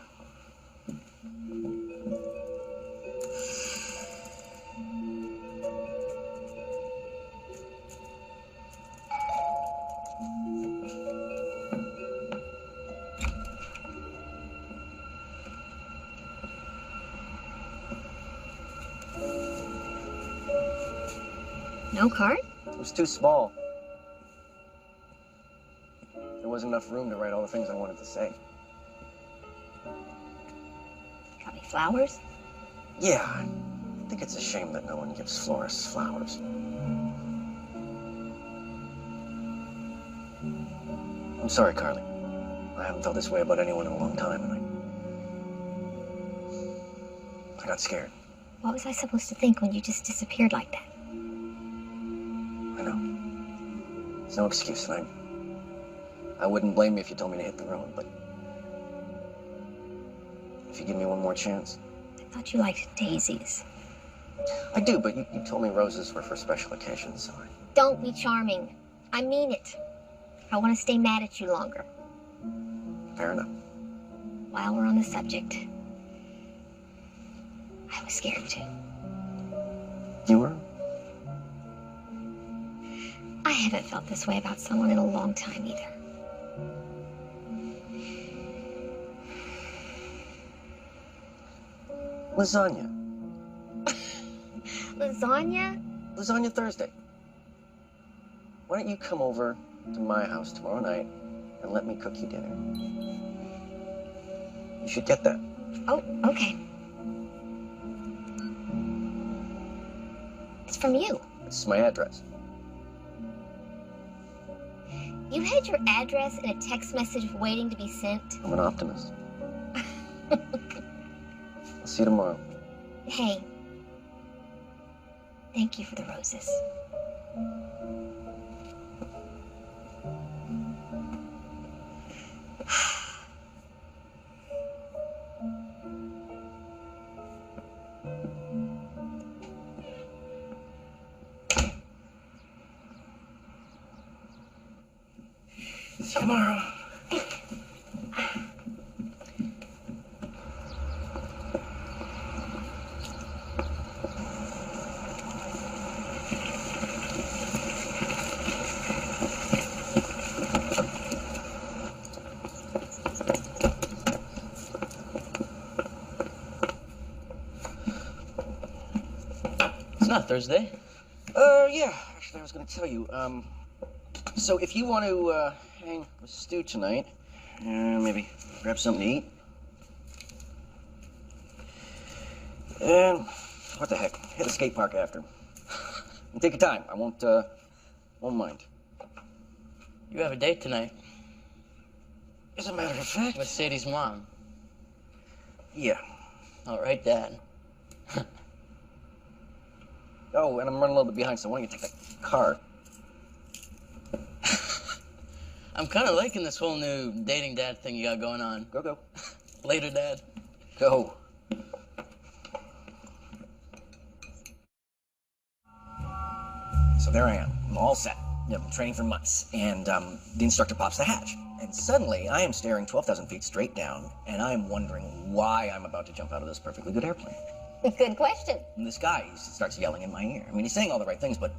No card? It was too small. There wasn't enough room to write all the things I wanted to say. Got me flowers? Yeah, I think it's a shame that no one gives florists flowers. I'm sorry, Carly. I haven't felt this way about anyone in a long time, and I got scared. What was I supposed to think when you just disappeared like that? I know. It's no excuse, and I wouldn't blame you if you told me to hit the road, but if you give me one more chance. I thought you liked daisies. I do, but you told me roses were for special occasions, so Don't be charming. I mean it. I want to stay mad at you longer. fair enough. While we're on the subject, I was scared too. You were? I haven't felt this way about someone in a long time either. Lasagna. Lasagna? Lasagna Thursday. Why don't you come over to my house tomorrow night and let me cook you dinner? You should get that. Oh, okay. It's from you. It's my address. You had your address in a text message waiting to be sent. I'm an optimist. I'll see you tomorrow. Hey. Thank you for the roses. See you tomorrow. It's not Thursday. Yeah. Actually, I was going to tell you. So if you want to hang with Stu tonight, maybe grab something to eat. And what the heck, hit the skate park after. And take your time. I won't mind. You have a date tonight As a matter of fact. with Sadie's mom. Yeah. All right, Dad. Oh, and I'm running a little bit behind, so why don't you take that car? I'm kind of liking this whole new dating dad thing you got going on. Go. Later, Dad. Go. So there I am. I'm all set. I've been training for months. And the instructor pops the hatch. And suddenly, I am staring 12,000 feet straight down, and I am wondering why I'm about to jump out of this perfectly good airplane. Good question. And this guy starts yelling in my ear. I mean, he's saying all the right things, but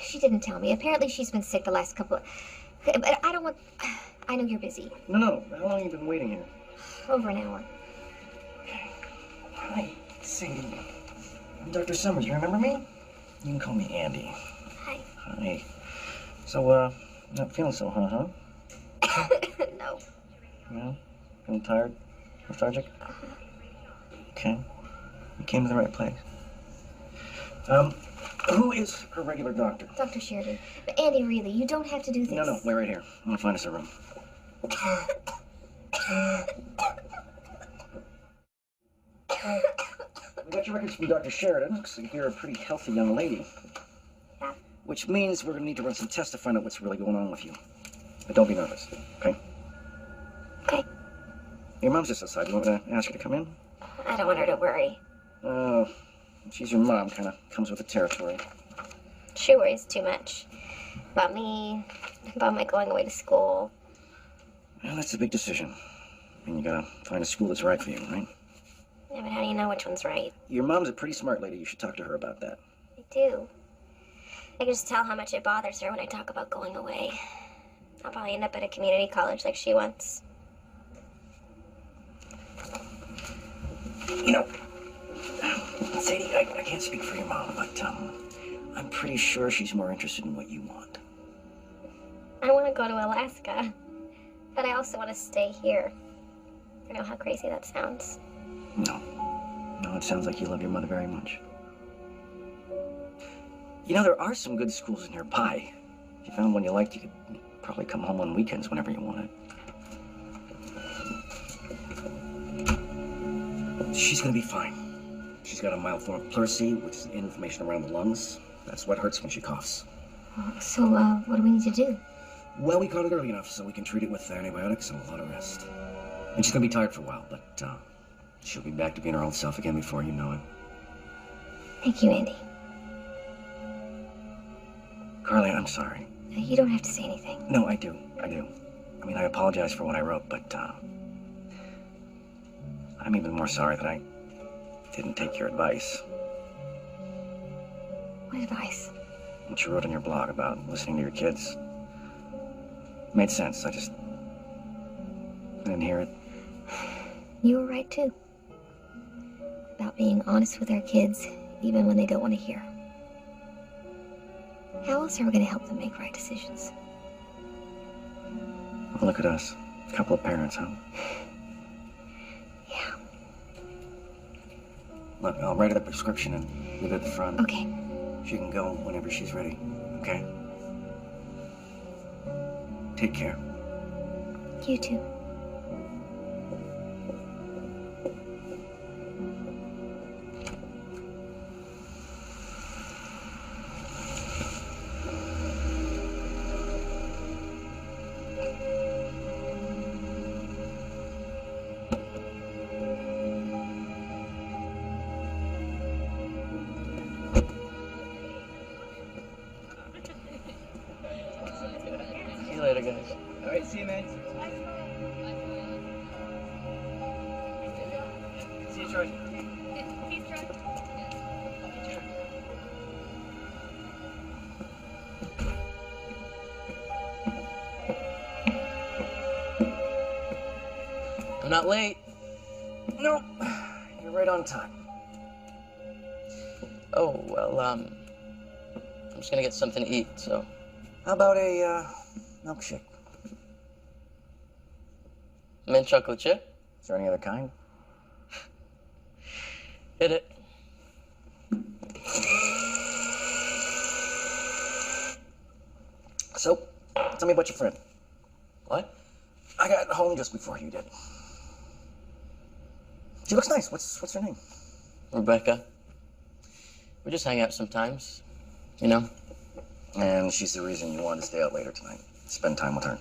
She didn't tell me. Apparently she's been sick the last couple of... But I don't want... I know you're busy. No. How long have you been waiting here? Over an hour. Hi, Sadie. I'm Dr. Summers. You remember me? You can call me Andy. Hi. Hi. So, not feeling so hot, huh? No. No? Feeling tired? Lethargic? Okay. You came to the right place. Who is her regular doctor? Dr. Sheridan. But Andy, really, you don't have to do this. No, wait right here. I'm gonna find us a room. We got your records from Dr. Sheridan. Looks like you're a pretty healthy young lady. Yeah. Which means we're gonna need to run some tests to find out what's really going on with you. But don't be nervous, okay? Okay. Your mom's just outside. You want me to ask her to come in? I don't want her to worry. Oh, she's your mom. Kind of comes with the territory. She worries too much. About me, about my going away to school. Well, that's a big decision. And you gotta find a school that's right for you, right? Yeah, but how do you know which one's right? Your mom's a pretty smart lady. You should talk to her about that. I do. I can just tell how much it bothers her when I talk about going away. I'll probably end up at a community college like she wants. You know, Sadie, I can't speak for your mom, but I'm pretty sure she's more interested in what you want. I want to go to Alaska, but I also want to stay here. I know how crazy that sounds. No, it sounds like you love your mother very much. You know, there are some good schools nearby. If you found one you liked, you could probably come home on weekends whenever you wanted. She's gonna be fine. She's got a mild form of pleurisy, which is inflammation around the lungs. That's what hurts when she coughs. So, what do we need to do? Well, we caught it early enough so we can treat it with antibiotics and a lot of rest. And she's gonna be tired for a while, but she'll be back to being her old self again before you know it. Thank you, Andy. Carly, I'm sorry. You don't have to say anything. No, I do. I mean, I apologize for what I wrote, but I'm even more sorry that I didn't take your advice. What advice? What you wrote on your blog about listening to your kids. Made sense. I didn't hear it. You were right, too. About being honest with our kids, even when they don't want to hear. How else are we going to help them make right decisions? Well, look at us. A couple of parents, huh? Yeah. Look, I'll write her the prescription and leave it at the front. Okay. She can go whenever she's ready, okay? Take care. You too. See you later, guys. All right, see you, man. See you, Troy. I'm not late. No, you're right on time. Oh, well, I'm just gonna get something to eat, so. How about a milkshake? Mint chocolate chip? Is there any other kind? Hit it. So, tell me about your friend. What? I got home just before you did. She looks nice. What's her name? Rebecca. We just hang out sometimes, you know? And she's the reason you wanted to stay out later tonight. Spend time with her.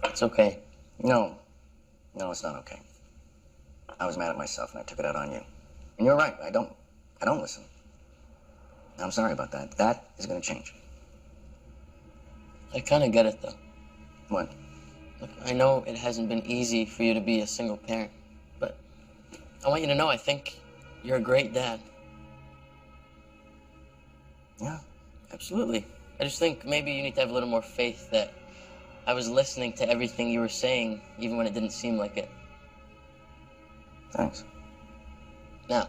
It's okay. No, it's not okay. I was mad at myself and I took it out on you. And you're right. I don't listen. And I'm sorry about that. That is going to change. I kind of get it, though. What? Look, I know it hasn't been easy for you to be a single parent, but I want you to know I think you're a great dad. Yeah. Absolutely. I just think maybe you need to have a little more faith that I was listening to everything you were saying, even when it didn't seem like it. Thanks. Now,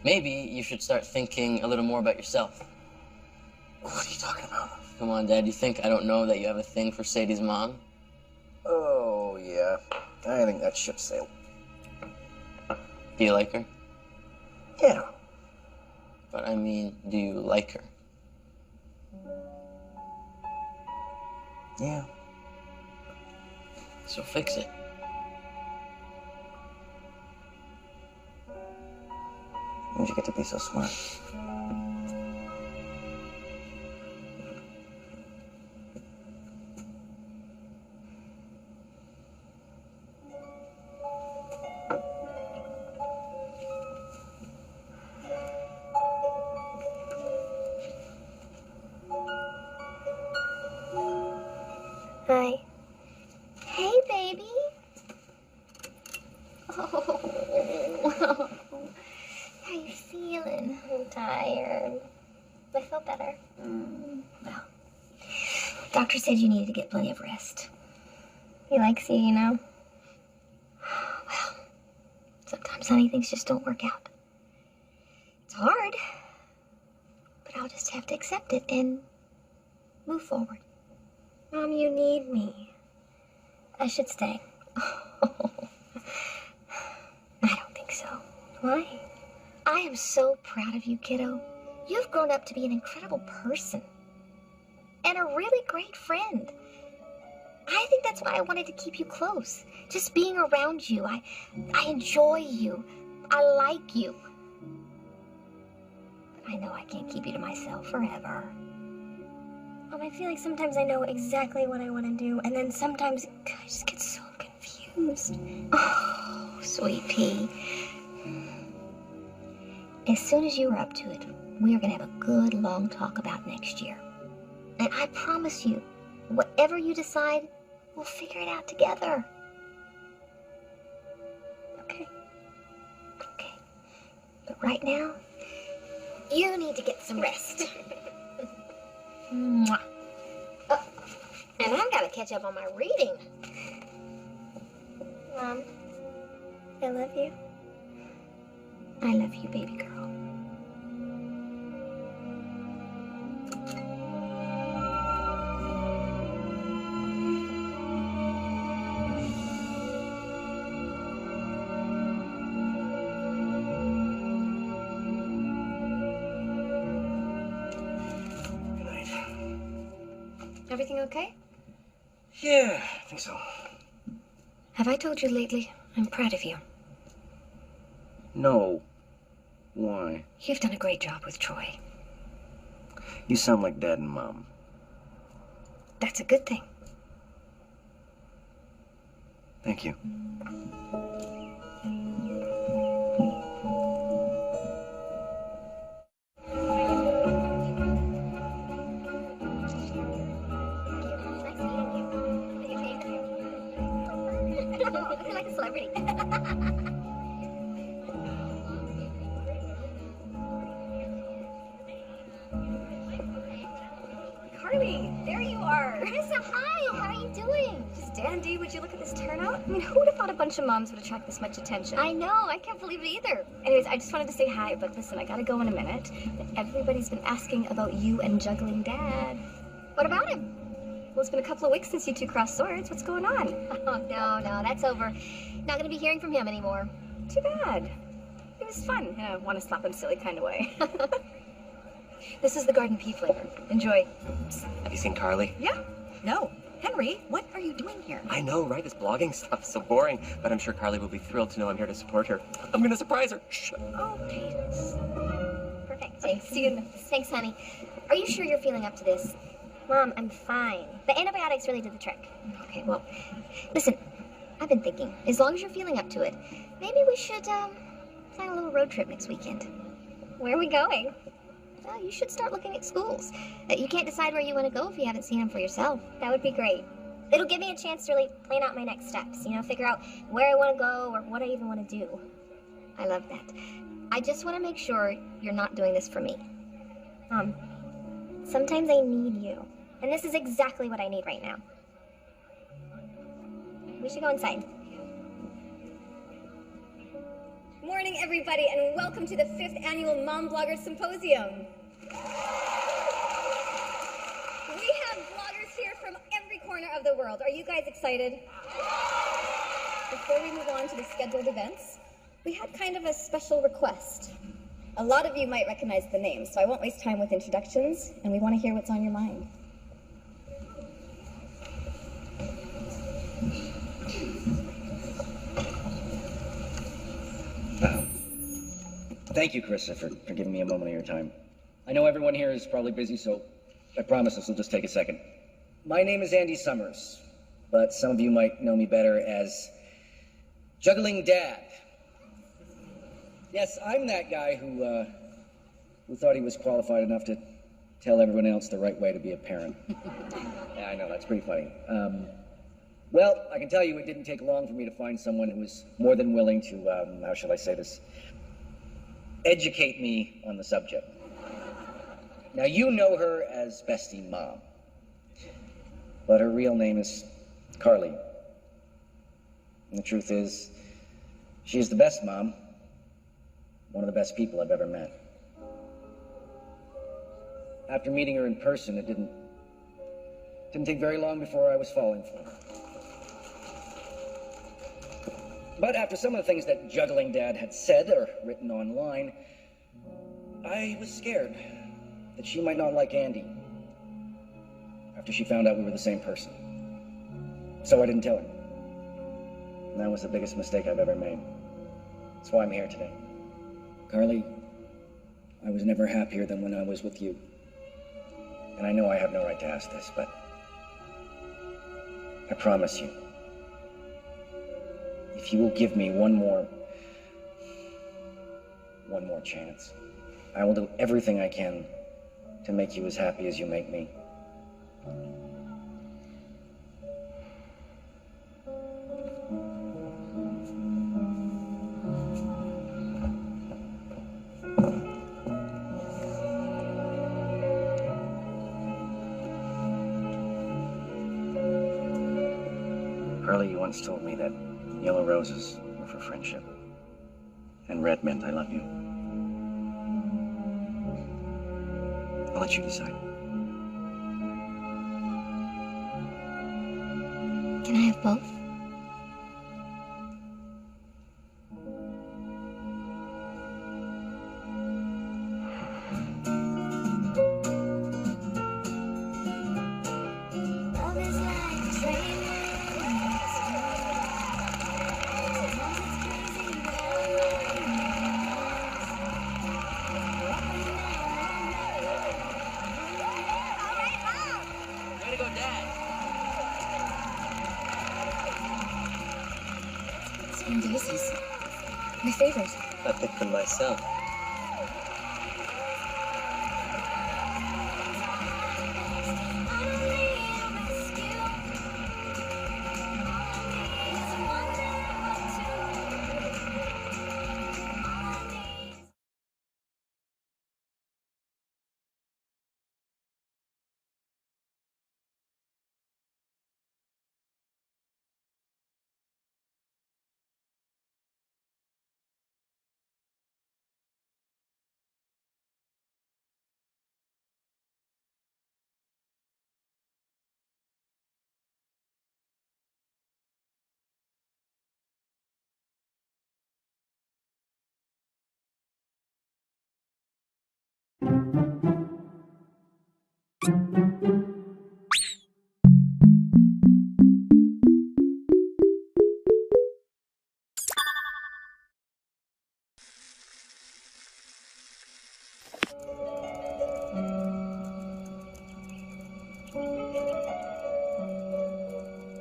maybe you should start thinking a little more about yourself. What are you talking about? Come on, Dad, you think I don't know that you have a thing for Sadie's mom? Oh, yeah. I think that ship sailed. Do you like her? Yeah. But I mean, do you like her? Yeah. So fix it. When'd you get to be so smart? Hi. Hey, baby. Oh. How you feeling? I'm tired. I feel better. Well, doctor said you needed to get plenty of rest. He likes you, you know? Well, sometimes, honey, things just don't work out. It's hard, but I'll just have to accept it and move forward. Mom, you need me. I should stay. I don't think so. Why? I am so proud of you, kiddo. You've grown up to be an incredible person and a really great friend. I think that's why I wanted to keep you close. Just being around you. I enjoy you. I like you. But I know I can't keep you to myself forever. Mom, I feel like sometimes I know exactly what I want to do, and then sometimes I just get so confused. Oh, sweet pea. As soon as you are up to it, we are going to have a good long talk about next year. And I promise you, whatever you decide, we'll figure it out together. Okay. Okay. But right now, you need to get some rest. Mwah. Oh, and I've got to catch up on my reading. Mom, I love you. I love you, baby girl. Everything okay? Yeah, I think so. Have I told you lately? I'm proud of you. No. Why? You've done a great job with Troy. You sound like Dad and Mom. That's a good thing. Thank you. You're like a celebrity. Carly, there you are. Marissa, hi. How are you doing? Just dandy. Would you look at this turnout? I mean, who would have thought a bunch of moms would attract this much attention? I know. I can't believe it either. Anyways, I just wanted to say hi, but listen, I gotta go in a minute. Everybody's been asking about you and juggling Dad. What about him? Well, it's been a couple of weeks since you two crossed swords. What's going on? Oh, no, that's over. Not gonna be hearing from him anymore. Too bad. It was fun in a want to slap him silly kind of way. This is the garden pea flavor. Enjoy. Have you seen Carly? Yeah. No. Henry, what are you doing here? I know, right? This blogging stuff's so boring, but I'm sure Carly will be thrilled to know I'm here to support her. I'm gonna surprise her. Shh. Oh, Pete. Perfect. Thanks. See you in a minute. Thanks, honey. Are you sure you're feeling up to this? Mom, I'm fine. The antibiotics really did the trick. Okay, well, listen, I've been thinking, as long as you're feeling up to it, maybe we should, plan a little road trip next weekend. Where are we going? Well, you should start looking at schools. You can't decide where you want to go if you haven't seen them for yourself. That would be great. It'll give me a chance to really plan out my next steps, you know, figure out where I want to go or what I even want to do. I love that. I just want to make sure you're not doing this for me. Mom, Sometimes I need you. And this is exactly what I need right now. We should go inside. Morning, everybody, and welcome to the 5th Annual Mom Bloggers Symposium. We have bloggers here from every corner of the world. Are you guys excited? Before we move on to the scheduled events, we had kind of a special request. A lot of you might recognize the names, so I won't waste time with introductions, and we want to hear what's on your mind. Thank you, Carissa, for giving me a moment of your time. I know everyone here is probably busy, so I promise this will just take a second. My name is Andy Summers, but some of you might know me better as Juggling Dad. Yes, I'm that guy who thought he was qualified enough to tell everyone else the right way to be a parent. Yeah, I know, that's pretty funny. Well, I can tell you it didn't take long for me to find someone who was more than willing to, how shall I say this, educate me on the subject. Now, you know her as Bestie Mom, but her real name is Carly. And the truth is, she is the best mom, one of the best people I've ever met. After meeting her in person, it didn't take very long before I was falling for her. But after some of the things that Juggling Dad had said or written online, I was scared that she might not like Andy after she found out we were the same person. So I didn't tell her. And that was the biggest mistake I've ever made. That's why I'm here today. Carly, I was never happier than when I was with you. And I know I have no right to ask this, but I promise you, if you will give me one more chance, I will do everything I can to make you as happy as you make me. Carly, you once told me that yellow roses were for friendship, and red meant I love you. I'll let you decide. Can I have both? And daisies. My favorite. I picked them myself.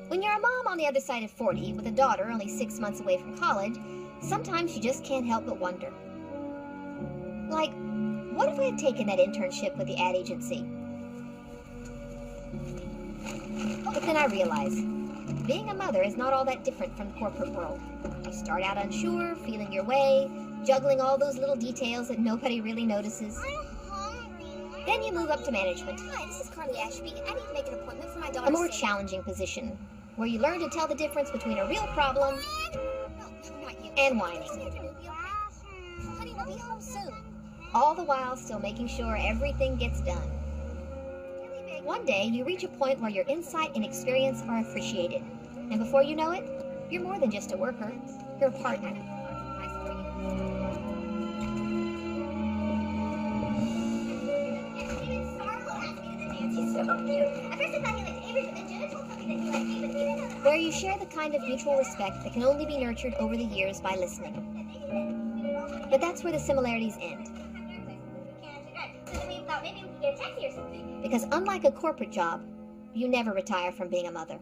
When you're a mom on the other side of 40 with a daughter only 6 months away from college, sometimes you just can't help but wonder. Like, what if I had taken that internship with the ad agency? But then I realized, being a mother is not all that different from the corporate world. You start out unsure, feeling your way, juggling all those little details that nobody really notices. I'm hungry. Then you move up to management. Hi, this is Carly Ashby. I need to make an appointment for my daughter. A more challenging position, where you learn to tell the difference between a real problem and whining. Honey, we'll be home soon. All the while still making sure everything gets done. One day, you reach a point where your insight and experience are appreciated. And before you know it, you're more than just a worker, you're a partner. Where you share the kind of mutual respect that can only be nurtured over the years by listening. But that's where the similarities end. Because unlike a corporate job, you never retire from being a mother.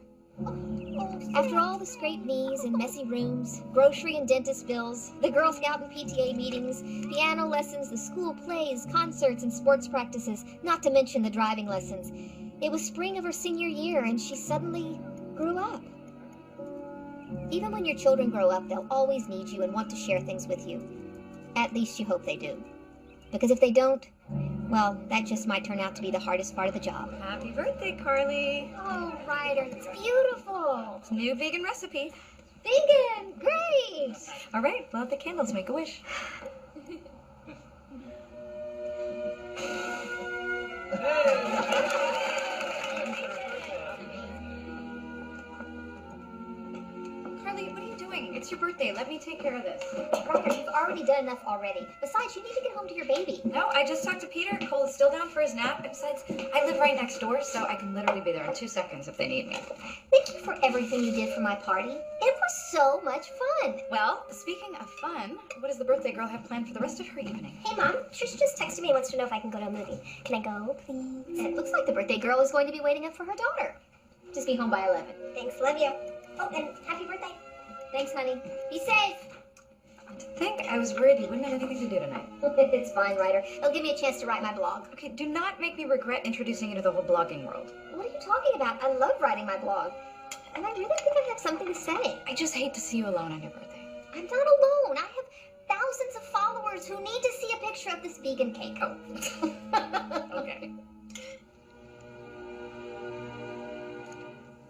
After all the scraped knees and messy rooms, grocery and dentist bills, the Girl Scout and PTA meetings, piano lessons, the school plays, concerts, and sports practices, not to mention the driving lessons, it was spring of her senior year and she suddenly grew up. Even when your children grow up, they'll always need you and want to share things with you. At least you hope they do. Because if they don't, well, that just might turn out to be the hardest part of the job. Happy birthday, Carly. Oh, Ryder, it's beautiful. It's a new vegan recipe. Vegan, great. All right, blow out the candles, make a wish. Carly, what are you doing? It's your birthday. Let me take care of this. Ryder, you've already done enough already. Besides, you need to get home to your baby. No, I just talked to Peter. Cole is still down for his nap. And besides, I live right next door, so I can literally be there in 2 seconds if they need me. Thank you for everything you did for my party. It was so much fun. Well, speaking of fun, what does the birthday girl have planned for the rest of her evening? Hey, Mom. Trish just texted me and wants to know if I can go to a movie. Can I go, please? And it looks like the birthday girl is going to be waiting up for her daughter. Just be home by 11. Thanks. Love you. Oh, and happy birthday. Thanks, honey. Be safe. To think I was worried you wouldn't have anything to do tonight. It's fine, Ryder. It'll give me a chance to write my blog. Okay, do not make me regret introducing you to the whole blogging world. What are you talking about? I love writing my blog. And I really think I have something to say. I just hate to see you alone on your birthday. I'm not alone. I have thousands of followers who need to see a picture of this vegan cake. Oh. Okay.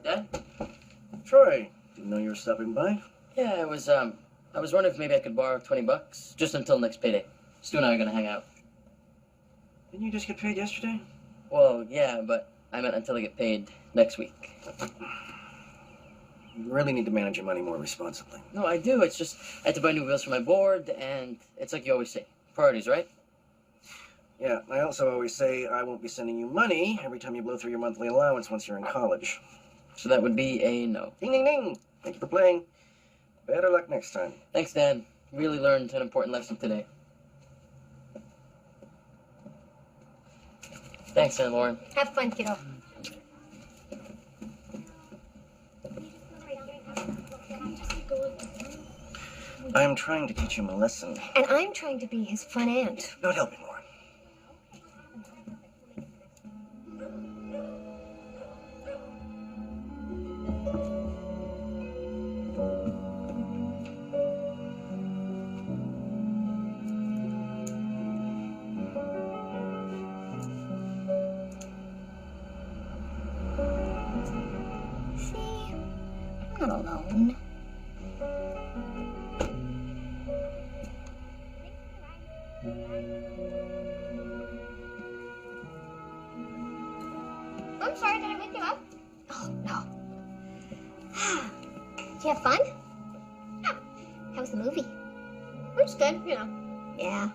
Dad? Troy, didn't know you were stopping by. Yeah, I was wondering if maybe I could borrow $20 just until next payday. Stu and I are gonna hang out. Didn't you just get paid yesterday? Well, yeah, but I meant until I get paid next week. You really need to manage your money more responsibly. No, I do. It's just I had to buy new wheels for my board, and it's like you always say, priorities, right? Yeah, I also always say I won't be sending you money every time you blow through your monthly allowance once you're in college. So that would be a no. Ding, ding, ding. Thank you for playing. Better luck next time. Thanks, Dad. Really learned an important lesson today. Thanks, Aunt Lauren. Have fun, kiddo. I am trying to teach him a lesson. And I'm trying to be his fun aunt. Not helping, Lauren. See? I'm not alone. I'm sorry, did I wake you up? Oh, no. Did you have fun? Yeah. How was the movie? It was good, you know. Yeah.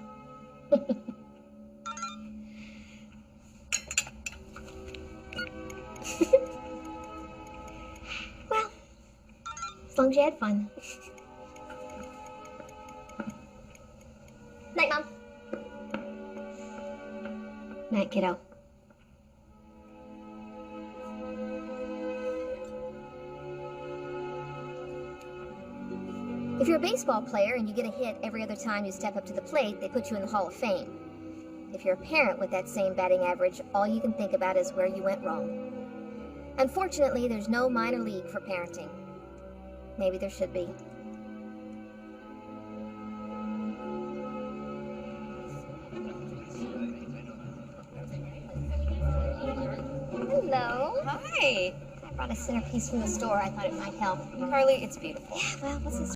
Well, as long as you had fun. Night, Mom. Night, kiddo. If you're a baseball player and you get a hit every other time you step up to the plate, they put you in the Hall of Fame. If you're a parent with that same batting average, all you can think about is where you went wrong. Unfortunately, there's no minor league for parenting. Maybe there should be. Hello. Hi. I brought a centerpiece from the store. I thought it might help. Carly, it's beautiful. Yeah, well, what's this